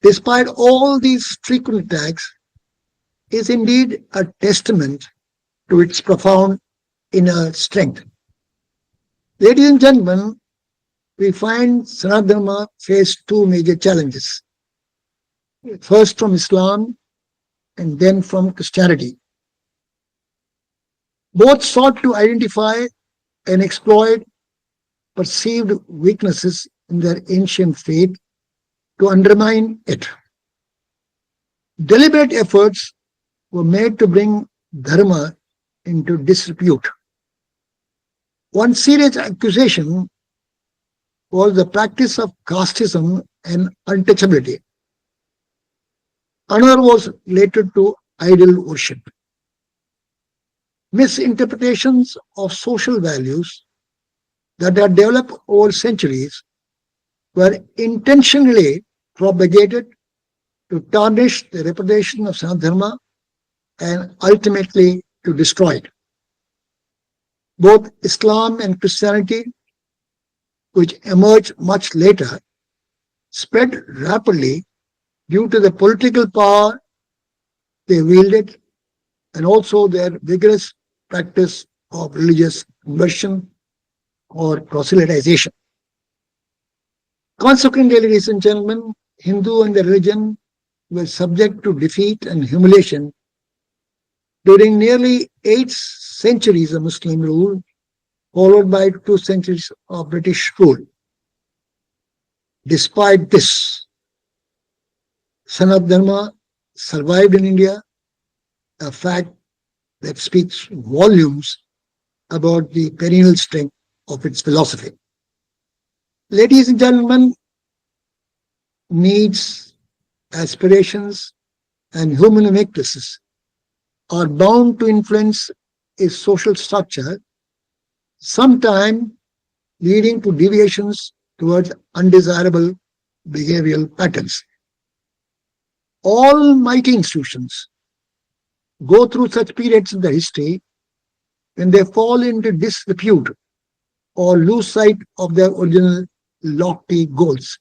despite all these frequent attacks, is indeed a testament to its profound inner strength. Ladies and gentlemen, we find Sanatana Dharma faced two major challenges. First from Islam and then from Christianity. Both sought to identify and exploit perceived weaknesses in their ancient faith to undermine it. Deliberate efforts were made to bring Dharma into disrepute. One serious accusation was the practice of casteism and untouchability. Another was related to idol worship. Misinterpretations of social values that had developed over centuries were intentionally propagated to tarnish the reputation of Sanatana and ultimately to destroy it. Both Islam and Christianity, which emerged much later, spread rapidly due to the political power they wielded and also their vigorous practice of religious conversion or proselytization. Consequently, ladies and gentlemen, Hindu and the religion were subject to defeat and humiliation during nearly 8 centuries of Muslim rule, followed by 2 centuries of British rule. Despite this, Sanat Dharma survived in India, a fact that speaks volumes about the perennial strength of its philosophy. Ladies and gentlemen, needs, aspirations, and human weaknesses are bound to influence its social structure, sometimes leading to deviations towards undesirable behavioral patterns. All mighty institutions go through such periods in the history when they fall into disrepute or lose sight of their original lofty goals.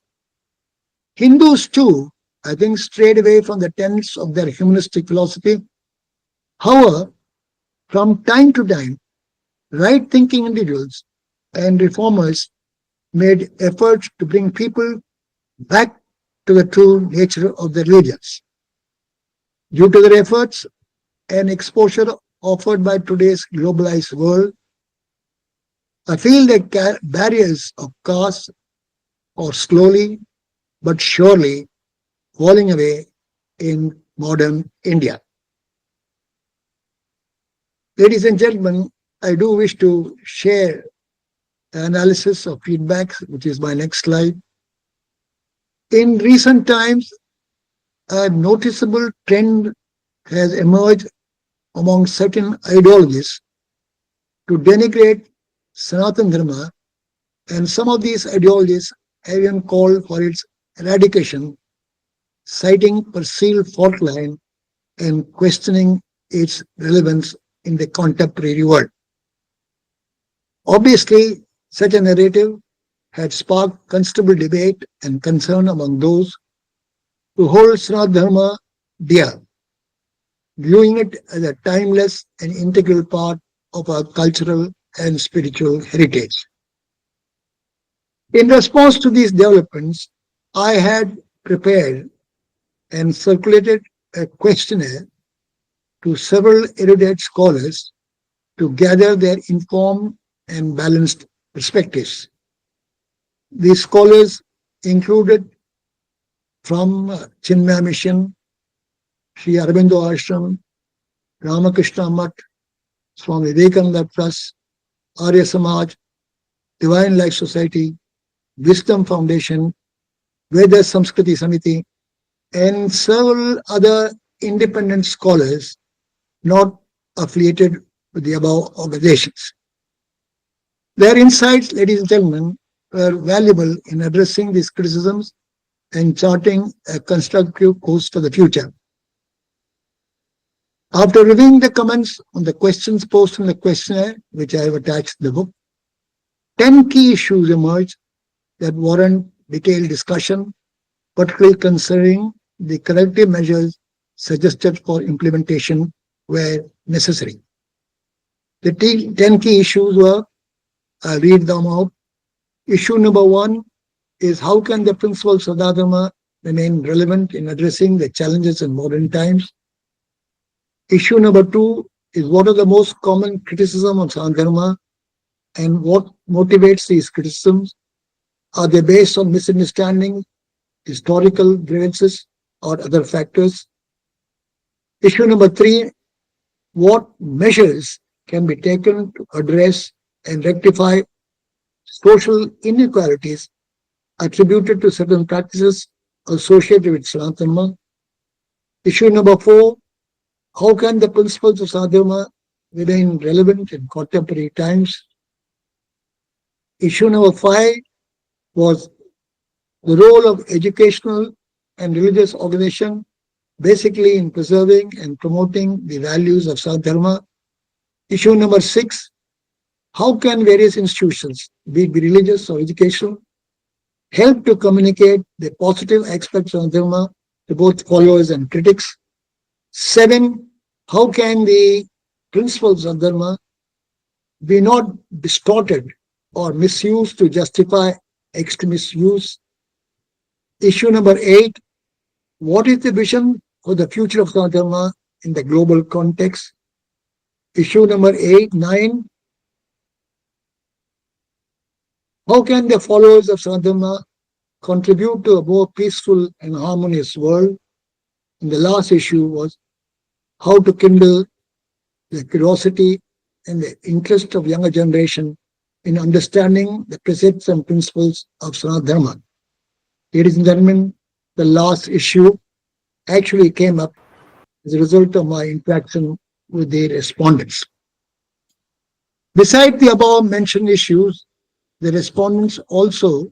Hindus, too, I think, strayed away from the tenets of their humanistic philosophy. However, from time to time, right thinking individuals and reformers made efforts to bring people back to the true nature of their religions. Due to their efforts and exposure offered by today's globalized world, I feel that barriers of caste are slowly but surely falling away in modern India. Ladies and gentlemen, I do wish to share the analysis of feedback, which is my next slide. In recent times, a noticeable trend has emerged among certain ideologies to denigrate Sanatana Dharma, and some of these ideologies have even called for its eradication, citing perceived fault line and questioning its relevance in the contemporary world. Obviously, such a narrative had sparked considerable debate and concern among those who hold Sanatana Dharma dear, viewing it as a timeless and integral part of our cultural and spiritual heritage. In response to these developments, I had prepared and circulated a questionnaire to several erudite scholars to gather their informed and balanced perspectives. These scholars included from Chinmaya Mission, Sri Aurobindo Ashram, Ramakrishna Mutt, Swami Vivekananda Trust, Arya Samaj, Divine Life Society, Wisdom Foundation, Veda Samskriti Samiti, and several other independent scholars not affiliated with the above organizations. Their insights, ladies and gentlemen, were valuable in addressing these criticisms and charting a constructive course for the future. After reviewing the comments on the questions posed in the questionnaire, which I have attached in the book, 10 key issues emerged that warrant detailed discussion, particularly considering the corrective measures suggested for implementation where necessary. The 10 key issues were, I'll read them out. Issue number 1 is how can the principles of Dharma remain relevant in addressing the challenges in modern times? Issue number 2 is what are the most common criticism of Dharma and what motivates these criticisms? Are they based on misunderstanding, historical grievances, or other factors? Issue number 3, what measures can be taken to address and rectify social inequalities attributed to certain practices associated with Sanatana? Issue number 4, how can the principles of Sanatana remain relevant in contemporary times? Issue number 5 was the role of educational and religious organization, basically in preserving and promoting the values of Sanatana. Issue number 6, how can various institutions, be it religious or educational, help to communicate the positive aspects of Dharma to both followers and critics? 7, how can the principles of Dharma be not distorted or misused to justify extremist use? Issue number 8, what is the vision for the future of Dharma in the global context? Issue number 8, 9, how can the followers of Dharma contribute to a more peaceful and harmonious world? And the last issue was how to kindle the curiosity and the interest of younger generation in understanding the precepts and principles of Sanatana Dharma. Ladies and gentlemen, the last issue actually came up as a result of my interaction with the respondents. Beside the above mentioned issues, the respondents also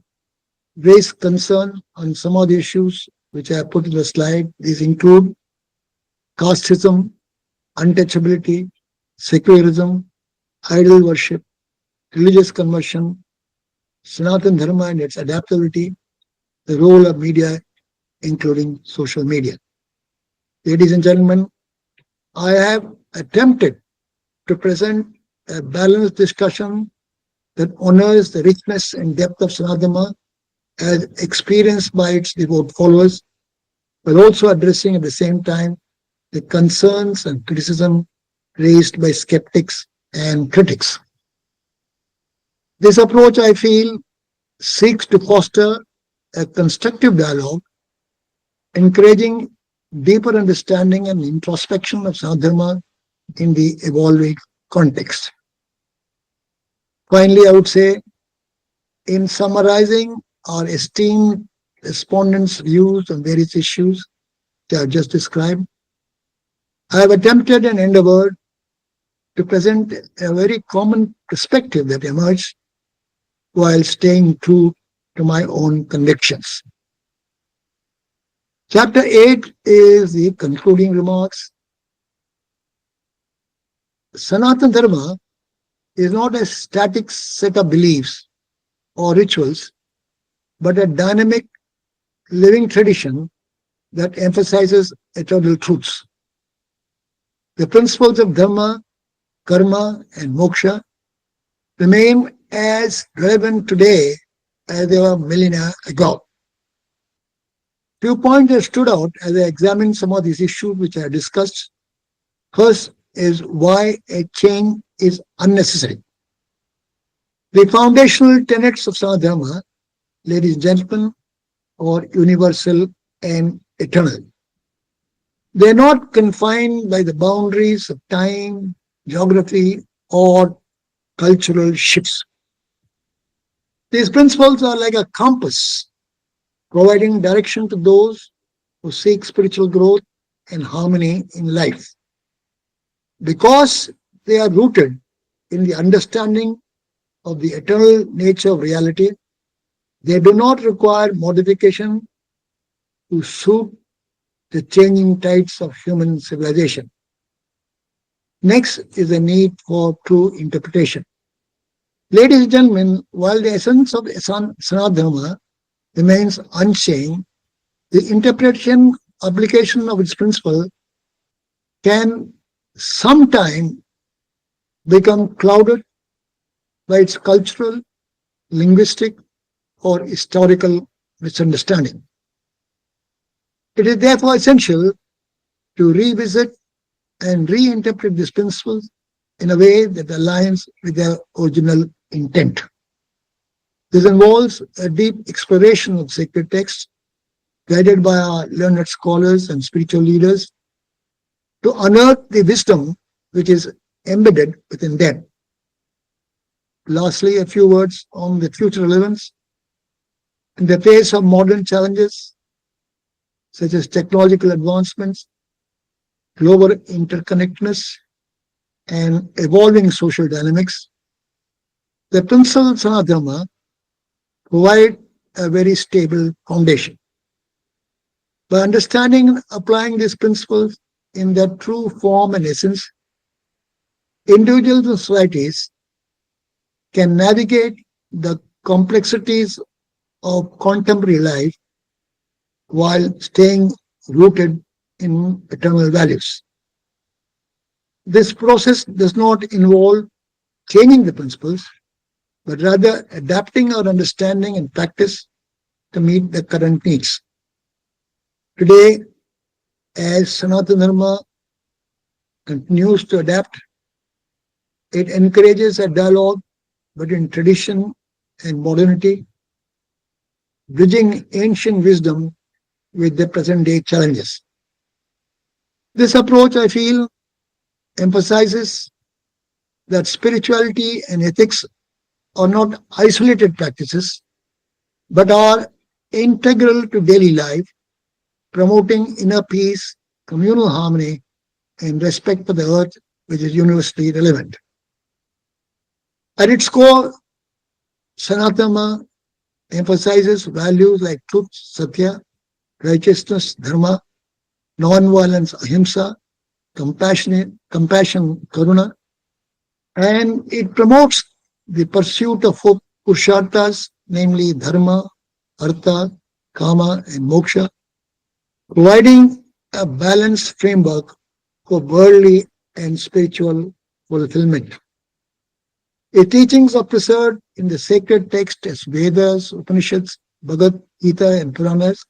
raised concern on some of the issues which I have put in the slide. These include casteism, untouchability, secularism, idol worship, religious conversion, Sanatana Dharma and its adaptability, the role of media, including social media. Ladies and gentlemen, I have attempted to present a balanced discussion that honors the richness and depth of Sanatana Dharma as experienced by its devout followers, but also addressing at the same time the concerns and criticism raised by skeptics and critics. This approach, I feel, seeks to foster a constructive dialogue, encouraging deeper understanding and introspection of Sanatana Dharma in the evolving context. Finally, I would say, in summarizing our esteemed respondents' views on various issues that I have just described, I have attempted and endeavored to present a very common perspective that emerged while staying true to my own convictions. Chapter 8 is the concluding remarks. Sanatana Dharma is not a static set of beliefs or rituals, but a dynamic, living tradition that emphasizes eternal truths. The principles of Dharma, Karma, and Moksha remain as relevant today as they were millennia ago. Few points that stood out as I examined some of these issues which I discussed. First is why a change is unnecessary. The foundational tenets of Sanatana Dharma, ladies and gentlemen, are universal and eternal. They are not confined by the boundaries of time, geography, or cultural shifts. These principles are like a compass, providing direction to those who seek spiritual growth and harmony in life. Because they are rooted in the understanding of the eternal nature of reality, they do not require modification to suit the changing tides of human civilization. Next is the need for true interpretation. Ladies and gentlemen, while the essence of Sanatana Dharma remains unchanged, the interpretation, application of its principle can sometimes become clouded by its cultural, linguistic, or historical misunderstanding. It is therefore essential to revisit and reinterpret these principles in a way that aligns with their original intent. This involves a deep exploration of sacred texts, guided by our learned scholars and spiritual leaders, to unearth the wisdom which is embedded within them. Lastly, a few words on the future relevance. In the face of modern challenges, such as technological advancements, global interconnectedness, and evolving social dynamics, the principles of Sanatana Dharma provide a very stable foundation. By understanding and applying these principles in their true form and essence, individuals and societies can navigate the complexities of contemporary life while staying rooted in eternal values. This process does not involve changing the principles, but rather adapting our understanding and practice to meet the current needs. Today, as Sanatana Dharma continues to adapt, it encourages a dialogue between tradition and modernity, bridging ancient wisdom with the present day challenges. This approach, I feel, emphasizes that spirituality and ethics are not isolated practices, but are integral to daily life, promoting inner peace, communal harmony, and respect for the earth, which is universally relevant. At its core, Sanatana emphasizes values like truth, satya, righteousness, dharma, non-violence, ahimsa, compassion, karuna, and it promotes the pursuit of four purusharthas, namely dharma, artha, kama, and moksha, providing a balanced framework for worldly and spiritual fulfillment. Its teachings are preserved in the sacred texts as Vedas, Upanishads, Bhagavad Gita, and Puranas,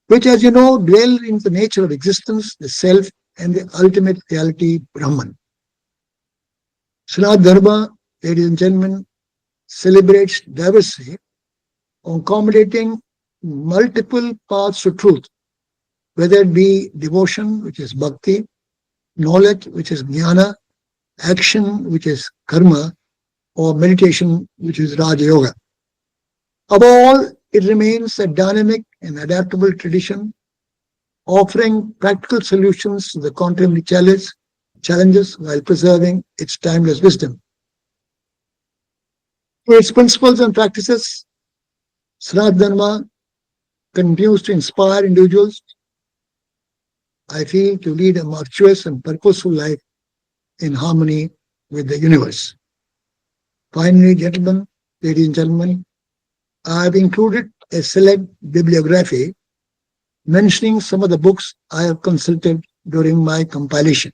which, as you know, dwell in the nature of existence, the self, and the ultimate reality, Brahman. Sanatana Dharma, ladies and gentlemen, celebrates diversity, accommodating multiple paths to truth, whether it be devotion, which is bhakti, knowledge, which is jnana, action, which is karma, or meditation, which is Raja Yoga. Above all, it remains a dynamic and adaptable tradition, offering practical solutions to the contemporary challenges while preserving its timeless wisdom. Through its principles and practices, Sanatana Dharma continues to inspire individuals, I feel, to lead a virtuous and purposeful life in harmony with the universe. Finally, ladies and gentlemen, I have included a select bibliography mentioning some of the books I have consulted during my compilation.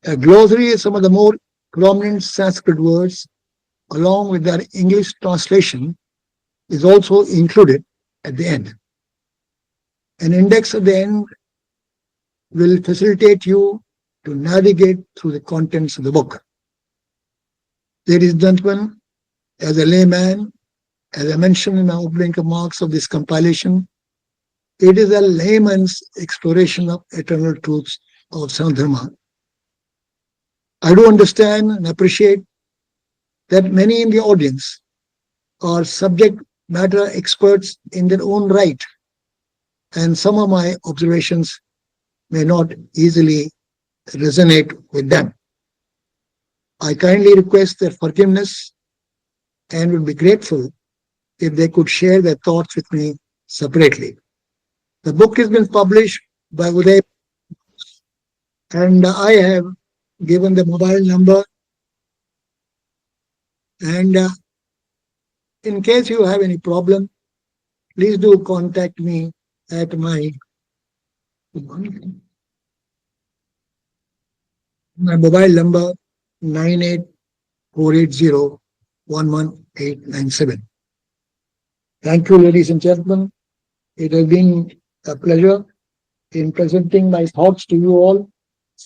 A glossary of some of the more prominent Sanskrit words, along with their English translation, is also included at the end. An index at the end will facilitate you to navigate through the contents of the book. Ladies and gentlemen, as a layman, as I mentioned in my opening remarks of this compilation, it is a layman's exploration of eternal truths of Sanatana Dharma. I do understand and appreciate that many in the audience are subject matter experts in their own right, and some of my observations may not easily resonate with them. I kindly request their forgiveness and would be grateful if they could share their thoughts with me separately. The book has been published by Uday, and I have given the mobile number. And in case you have any problem, please do contact me at my mobile number 9848011897. Thank you, ladies and gentlemen. It has been a pleasure in presenting my thoughts to you all,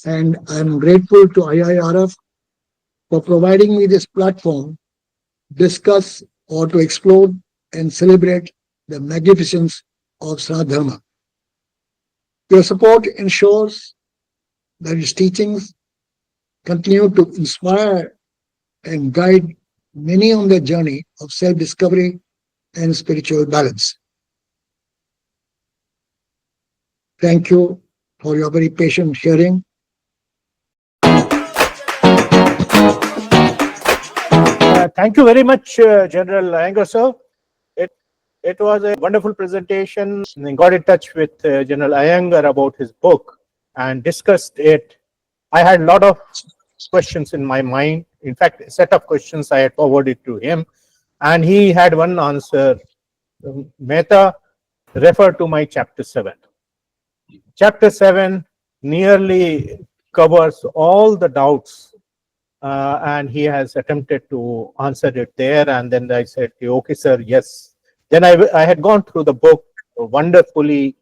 and I'm grateful to IIRF for providing me this platform to discuss or to explore and celebrate the magnificence of Sanatana Dharma. Your support ensures that its teachings continue to inspire and guide many on their journey of self-discovery and spiritual balance. Thank you for your very patient hearing. Thank you very much, General Aiyengar, sir. It was a wonderful presentation. I got in touch with General Aiyengar about his book and discussed it. I had a lot of questions in my mind. In fact, a set of questions I had forwarded to him, and he had one answer. Mehta, refer to my chapter 7. Chapter 7 nearly covers all the doubts, and he has attempted to answer it there. And then I said, okay, sir, yes. Then I had gone through the book, wonderfully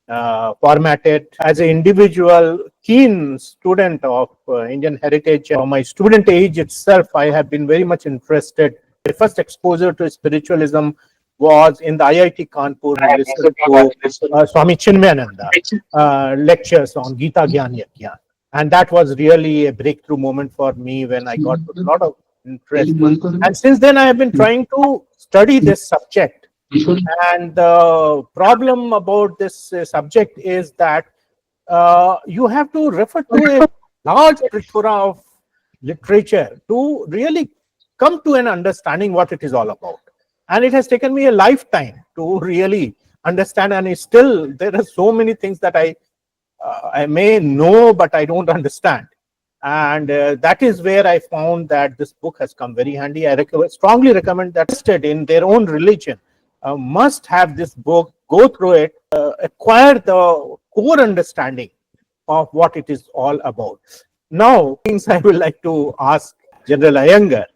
formatted. As an individual, keen student of Indian heritage, from my student age itself, I have been very much interested. My first exposure to spiritualism was in the IIT Kanpur. I listened to Swami Chinmayananda lectures on Gita Gyan Yagyan. And that was really a breakthrough moment for me when I got a lot of interest. And since then, I have been trying to study this subject. And the problem about this subject is that you have to refer to a large plethora of literature to really come to an understanding what it is all about. And it has taken me a lifetime to really understand. And it's still, there are so many things that I may know, but I don't understand. And that is where I found that this book has come very handy. I strongly recommend that interested in their own religion must have this book, go through it, acquire the core understanding of what it is all about. Now, things I would like to ask General Aiyengar.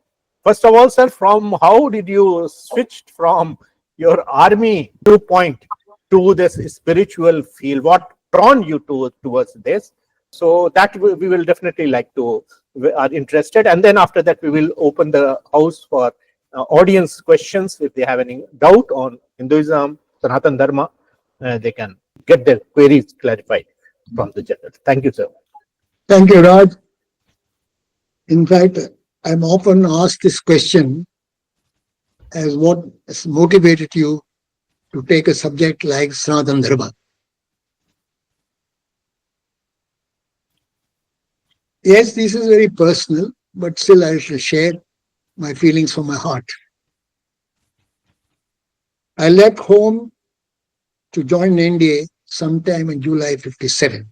First of all, sir, from how did you switch from your army viewpoint to this spiritual field? What drawn you towards this? So that we will definitely like to, are interested. And then after that, we will open the house for audience questions. If they have any doubt on Hinduism, Sanatana Dharma, they can get their queries clarified from the general. Thank you, sir. Thank you, Raj. In fact, I'm often asked this question as what has motivated you to take a subject like Sanatana Dharma. Yes, this is very personal, but still I shall share my feelings from my heart. I left home to join NDA sometime in July 57.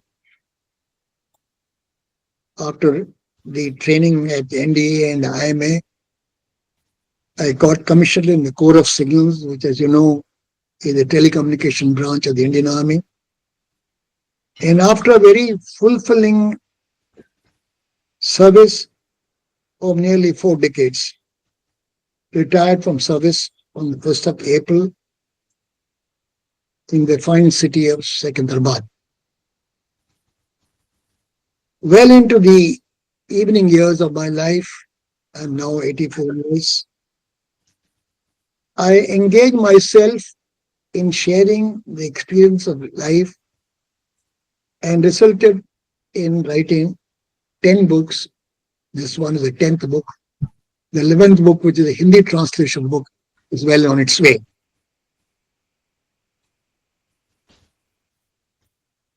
After the training at NDA and IMA, I got commissioned in the Corps of Signals, which, as you know, is the telecommunication branch of the Indian Army. And after a very fulfilling service of nearly 4 decades, retired from service on the 1st of April in the fine city of Secunderabad. Well into the evening years of my life, I'm now 84 years, I engage myself in sharing the experience of life and resulted in writing 10 books. This one is the 10th book. The 11th book, which is a Hindi translation book, is well on its way.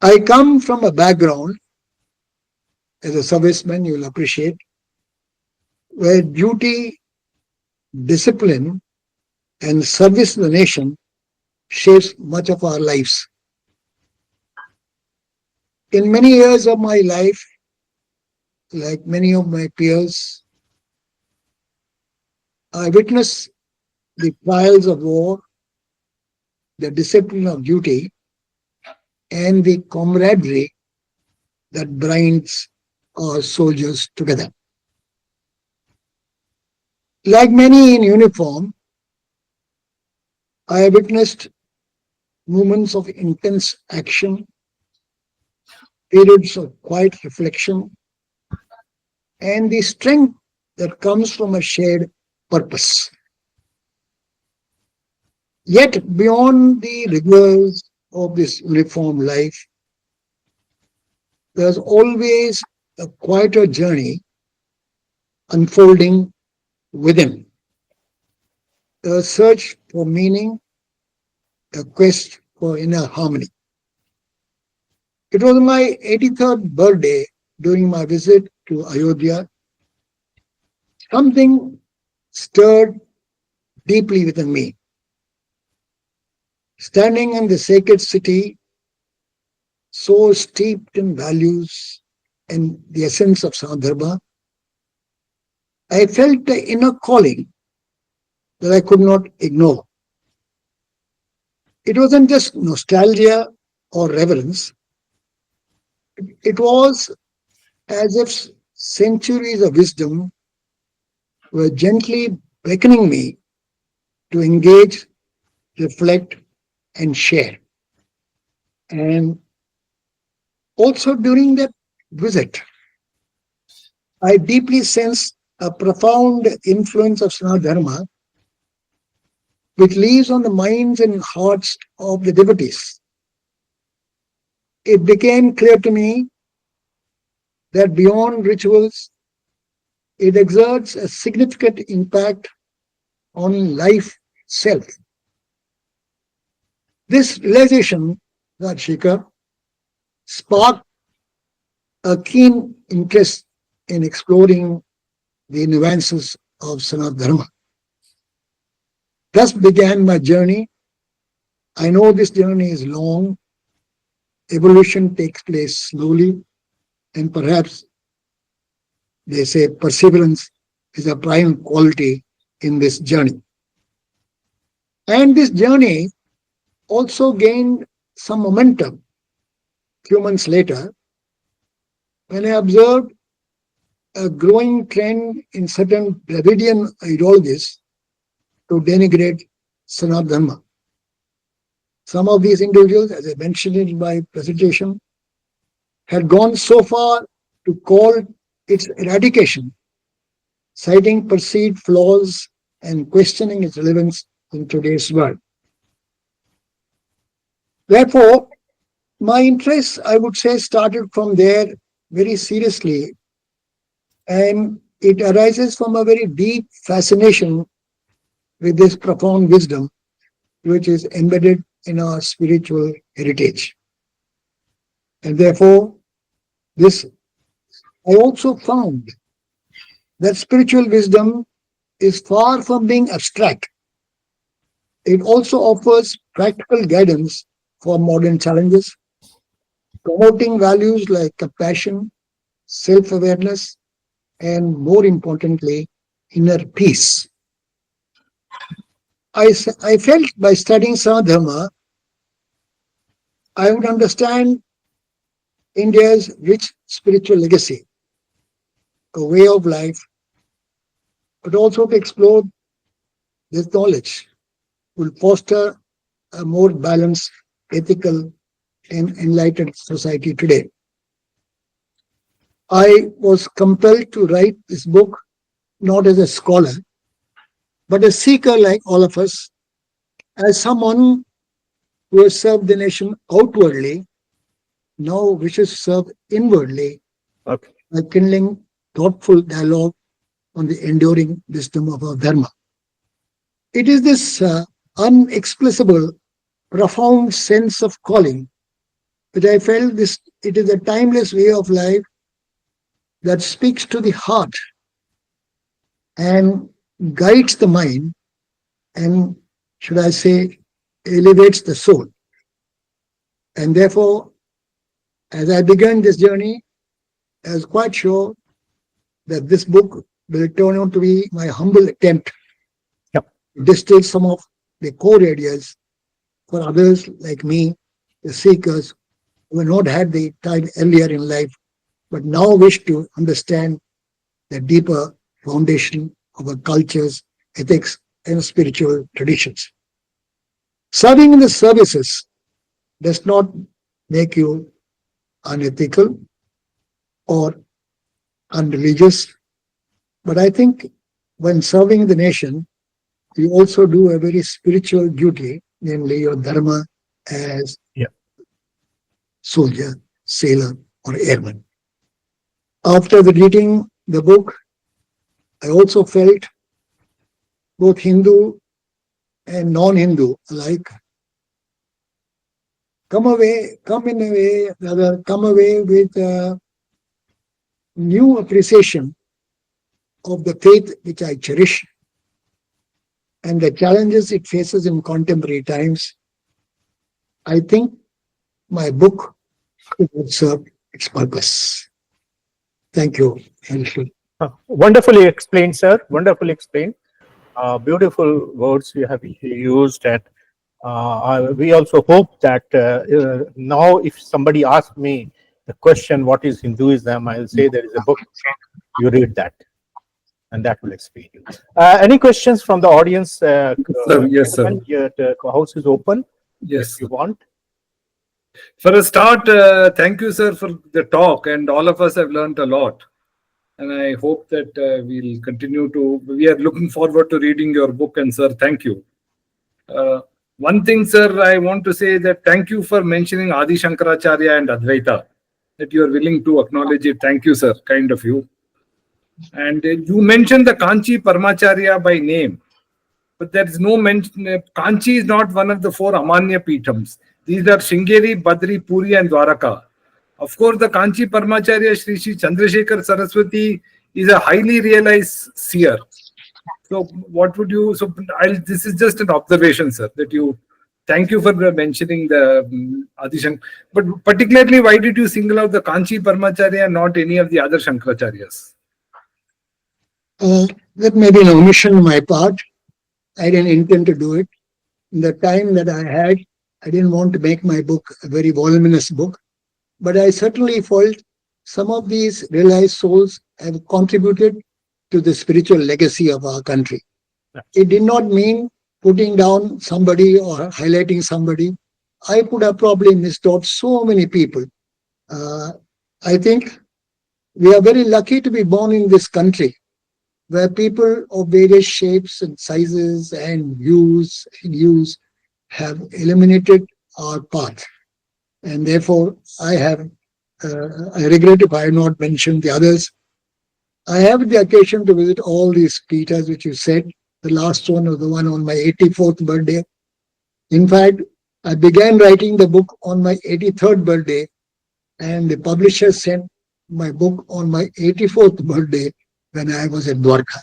I come from a background as a serviceman, you will appreciate, where duty, discipline, and service to the nation shapes much of our lives. In many years of my life, like many of my peers, I witnessed the trials of war, the discipline of duty, and the camaraderie that binds our soldiers together. Like many in uniform, I witnessed moments of intense action, periods of quiet reflection, and the strength that comes from a shared purpose. Yet beyond the rigors of this uniform life, there's always a quieter journey unfolding within. A search for meaning, a quest for inner harmony. It was my 83rd birthday during my visit to Ayodhya. Something stirred deeply within me. Standing in the sacred city, so steeped in values and the essence of Sanatana, I felt the inner calling that I could not ignore. It wasn't just nostalgia or reverence, it was as if centuries of wisdom were gently beckoning me to engage, reflect, and share. And also during that visit, I deeply sensed a profound influence of Sanatana Dharma, which lives on the minds and hearts of the devotees. It became clear to me that beyond rituals, it exerts a significant impact on life itself. This realization, Rajshekar, sparked a keen interest in exploring the nuances of Sanatana Dharma. Thus began my journey. I know this journey is long, evolution takes place slowly, and perhaps they say perseverance is a prime quality in this journey. And this journey also gained some momentum few months later when I observed a growing trend in certain Dravidian ideologies to denigrate Sanatana Dharma. Some of these individuals, as I mentioned in my presentation, had gone so far to call its eradication, citing perceived flaws and questioning its relevance in today's world. Therefore, my interest, I would say, started from there very seriously, and it arises from a very deep fascination with this profound wisdom which is embedded in our spiritual heritage. And therefore, this I also found that spiritual wisdom is far from being abstract. It also offers practical guidance for modern challenges, promoting values like compassion, self awareness, and more importantly, inner peace. I felt by studying Sadharma, I would understand India's rich spiritual legacy, a way of life, but also to explore this knowledge will foster a more balanced, ethical, and enlightened society today. I was compelled to write this book not as a scholar, but a seeker like all of us, as someone who has served the nation outwardly, now wishes to serve inwardly Okay. by kindling thoughtful dialogue on the enduring wisdom of our Dharma. It is this unexplainable, profound sense of calling that I felt this. It is a timeless way of life that speaks to the heart and guides the mind and, should I say, elevates the soul. And therefore, as I began this journey, I was quite sure that this book will turn out to be my humble attempt Yep. to distill some of the core ideas for others like me, the seekers who have not had the time earlier in life, but now wish to understand the deeper foundation of our cultures, ethics, and spiritual traditions. Serving in the services does not make you unethical or unreligious, but I think when serving the nation, you also do a very spiritual duty, namely your dharma as Yeah. soldier, sailor, or airman. After reading the book, I also felt both Hindu and non-Hindu alike come away with a new appreciation of the faith which I cherish and the challenges it faces in contemporary times, I think my book would serve its purpose. Thank you. Wonderfully explained, sir. Wonderfully explained. Beautiful words you have used. And we also hope that now, if somebody asks me the question, "What is Hinduism?" I'll say there is a book. You read that, and that will explain you. Any questions from the audience? Sir, yes, sir. The house is open. Yes, If you sir. want. For a start, thank you, sir, for the talk, and all of us have learned a lot. And I hope that we'll continue to. We are looking forward to reading your book, and sir, thank you. One thing, sir, I want to say that thank you for mentioning Adi Shankaracharya and Advaita, that you are willing to acknowledge it. Thank you, sir. Kind of you. And you mentioned the Kanchi Paramacharya by name, but there is no mention. Kanchi is not one of the four Amanya Peethams. These are Shringeri, Badri, Puri, and Dwaraka. Of course, the Kanchi Paramacharya Sri Sri Chandrasekhar Saraswati is a highly realized seer. So, what would you? So, this is just an observation, sir. That you. Thank you for mentioning the Adi Shankar. But particularly, why did you single out the Kanchi Paramacharya and not any of the other Shankaracharyas? That may be an omission on my part. I didn't intend to do it. In the time that I had, I didn't want to make my book a very voluminous book. But I certainly felt some of these realized souls have contributed to the spiritual legacy of our country. It did not mean putting down somebody or highlighting somebody. I could have probably missed out so many people. I think we are very lucky to be born in this country where people of various shapes and sizes and views have illuminated our path. And therefore, I regret if I have not mentioned the others. I have the occasion to visit all these Peethas, which you said. The last one was the one on my 84th birthday. In fact, I began writing the book on my 83rd birthday, and the publisher sent my book on my 84th birthday when I was at Dwarka.